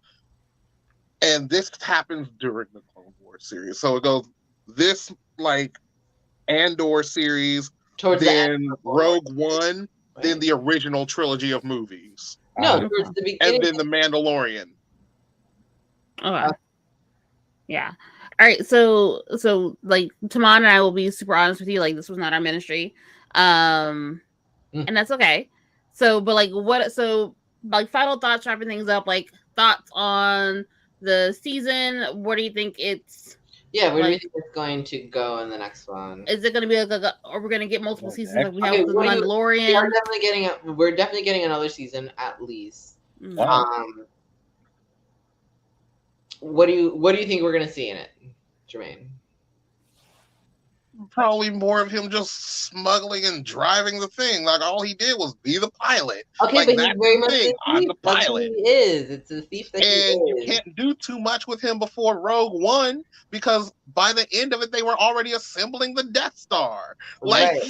and this happens during the Clone Wars series. So it goes this like Andor series, towards then Rogue One, then the original trilogy of movies. No, towards the beginning, and then the Mandalorian. Okay. Yeah. All right. So like Taman and I will be super honest with you. Like this was not our ministry, and that's okay. So, but like what? So like final thoughts, wrapping things up. Like thoughts on the season. What do you think it's? Yeah, where do you think it's going to go in the next one? Is it going to be like or we're going to get multiple seasons like we have with the Mandalorian? We're definitely getting another season at least. Wow. What do you think we're going to see in it, Jermaine? Probably more of him just smuggling and driving the thing. Like all he did was be the pilot. Okay, like, but he's very much thing. I'm the pilot. He is. It's a thief that he is. And you can't do too much with him before Rogue One because by the end of it, they were already assembling the Death Star. Like.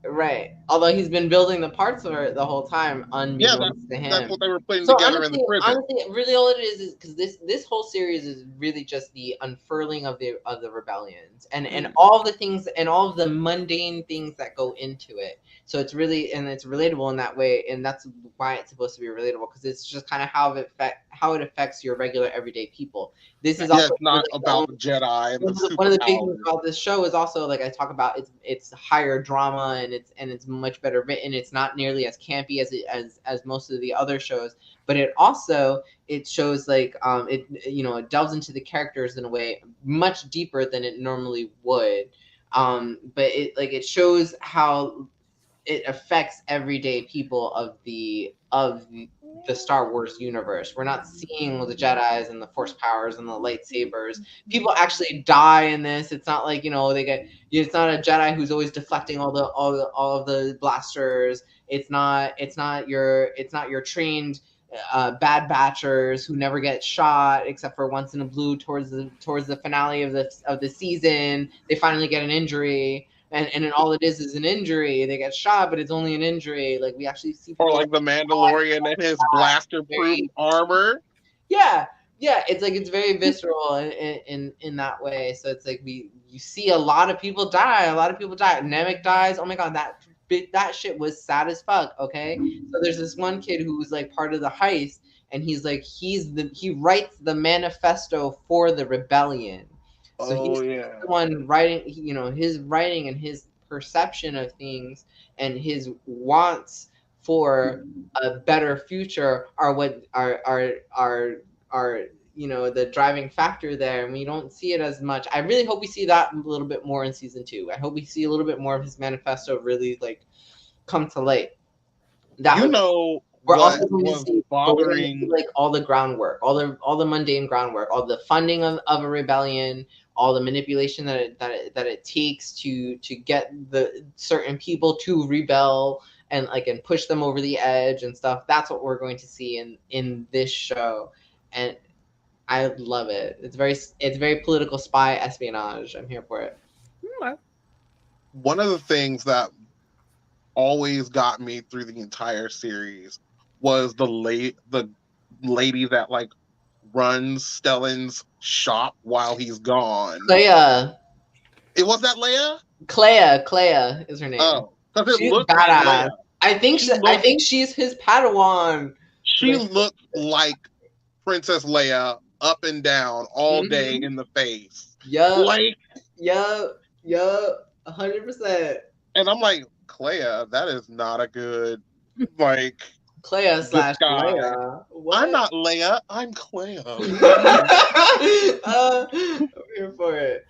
Right. Although he's been building the parts for it the whole time, unbeknownst to him. That's what they were putting together in the prison. Honestly, really, all it is because this whole series is really just the unfurling of the rebellions and all the things and all of the mundane things that go into it. So it's really it's relatable in that way, and that's why it's supposed to be relatable because it's just kind of how it affects your regular everyday people. This is also not really about the Jedi. And one of the big things about this show is also like I talk about it's higher drama and it's much better written. It's not nearly as campy as most of the other shows, but it shows like it delves into the characters in a way much deeper than it normally would. But it shows how it affects everyday people of the Star Wars universe. We're not seeing the Jedis and the Force powers and the lightsabers. People actually die in this. It's not like they get. It's not a Jedi who's always deflecting all of the blasters. It's not your trained Bad Batchers who never get shot except for once in a blue towards the finale of the season. They finally get an injury. And then all it is an injury. They get shot, but it's only an injury. Like we actually see. Or like the Mandalorian and his blaster-proof armor. Yeah, Yeah, it's like it's very visceral in that way. So it's like you see a lot of people die. A lot of people die. Nemec dies. Oh my god, that shit was sad as fuck. Okay, so there's this one kid who was like part of the heist, and he's like he writes the manifesto for the rebellion. So he's Oh yeah. the one writing. You know, his writing and his perception of things and his wants for a better future are what are you know the driving factor there, and we don't see it as much. I really hope we see that a little bit more in season 2. I hope we see a little bit more of his manifesto really like come to light. That You would, know we're what also going to was see bothering? like all the groundwork, all the mundane groundwork, all the funding of a rebellion, all the manipulation that it takes to get the certain people to rebel and like and push them over the edge and stuff. That's what we're going to see in this show, and I love it. It's very political spy espionage. I'm here for it. Okay. One of the things that always got me through the entire series was the lady that like runs Stellan's shop while he's gone. Clea It was that Leia? Clea is her name. Oh, because it She's looked like badass. Leia. I think she's his Padawan. She looked like Princess Leia up and down all day in the face. Yup. Like, Yup. 100%. and I'm like, Clea, that is not a good like Clea / disguise. Leia. What? I'm not Leia, I'm Clea. I'm here for it.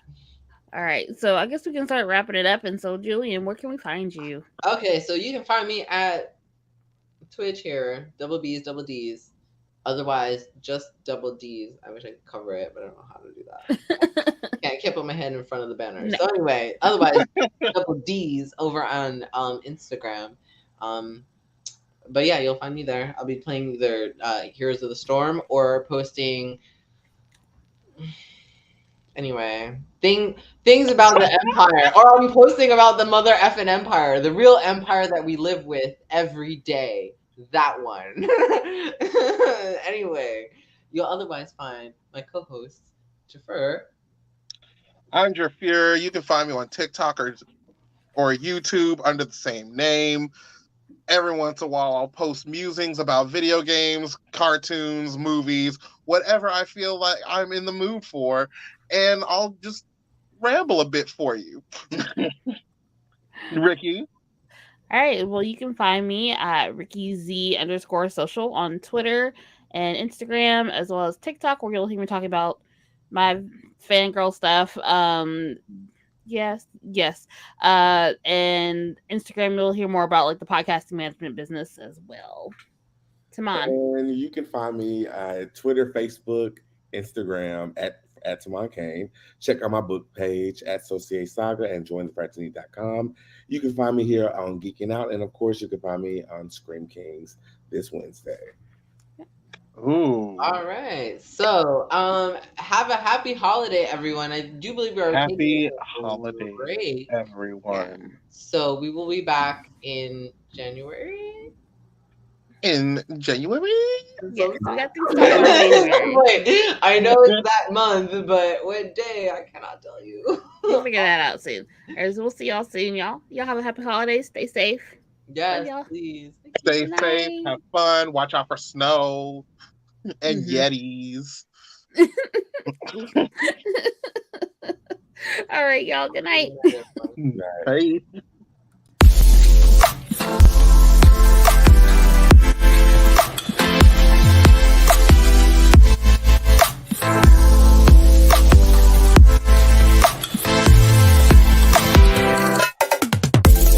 All right, so I guess we can start wrapping it up. And so, Julian, where can we find you? Okay, so you can find me at Twitch here, double B's, double D's. Otherwise, just double D's. I wish I could cover it, but I don't know how to do that. Can't put my head in front of the banner. No. So anyway, otherwise, double D's over on Instagram. But yeah, you'll find me there. I'll be playing either Heroes of the Storm or posting. Anyway, things about the Empire, or I'm posting about the mother effing Empire, the real Empire that we live with every day. That one. Anyway, you'll otherwise find my co-host, Jaffer. I'm Jaffer. You can find me on TikTok or YouTube under the same name. Every once in a while, I'll post musings about video games, cartoons, movies, whatever I feel like I'm in the mood for, and I'll just ramble a bit for you. Ricky? All right, well, you can find me at RickyZ_social on Twitter and Instagram, as well as TikTok, where you'll hear me talking about my fangirl stuff. Yes. And Instagram, you'll hear more about like the podcasting management business as well. Timon. And you can find me at Twitter, Facebook, Instagram at Timon Kane. Check out my book page at Societe Saga and jointhefraternity.com. You can find me here on Geeking Out, and of course, you can find me on Scream Kings this Wednesday. Ooh. All right. So, have a happy holiday, everyone. I do believe we are Happy taking a holiday, break. everyone. So we will be back in January. In January? Yes, we got things started in January. Wait, I know it's that month, but what day I cannot tell you. We'll figure that out soon. All right, so we'll see y'all soon, y'all. Y'all have a happy holiday. Stay safe. Yes, y'all. please. Stay Good safe, night. have fun, watch out for snow and Mhm. Yetis. All right, y'all. Good night. Hey.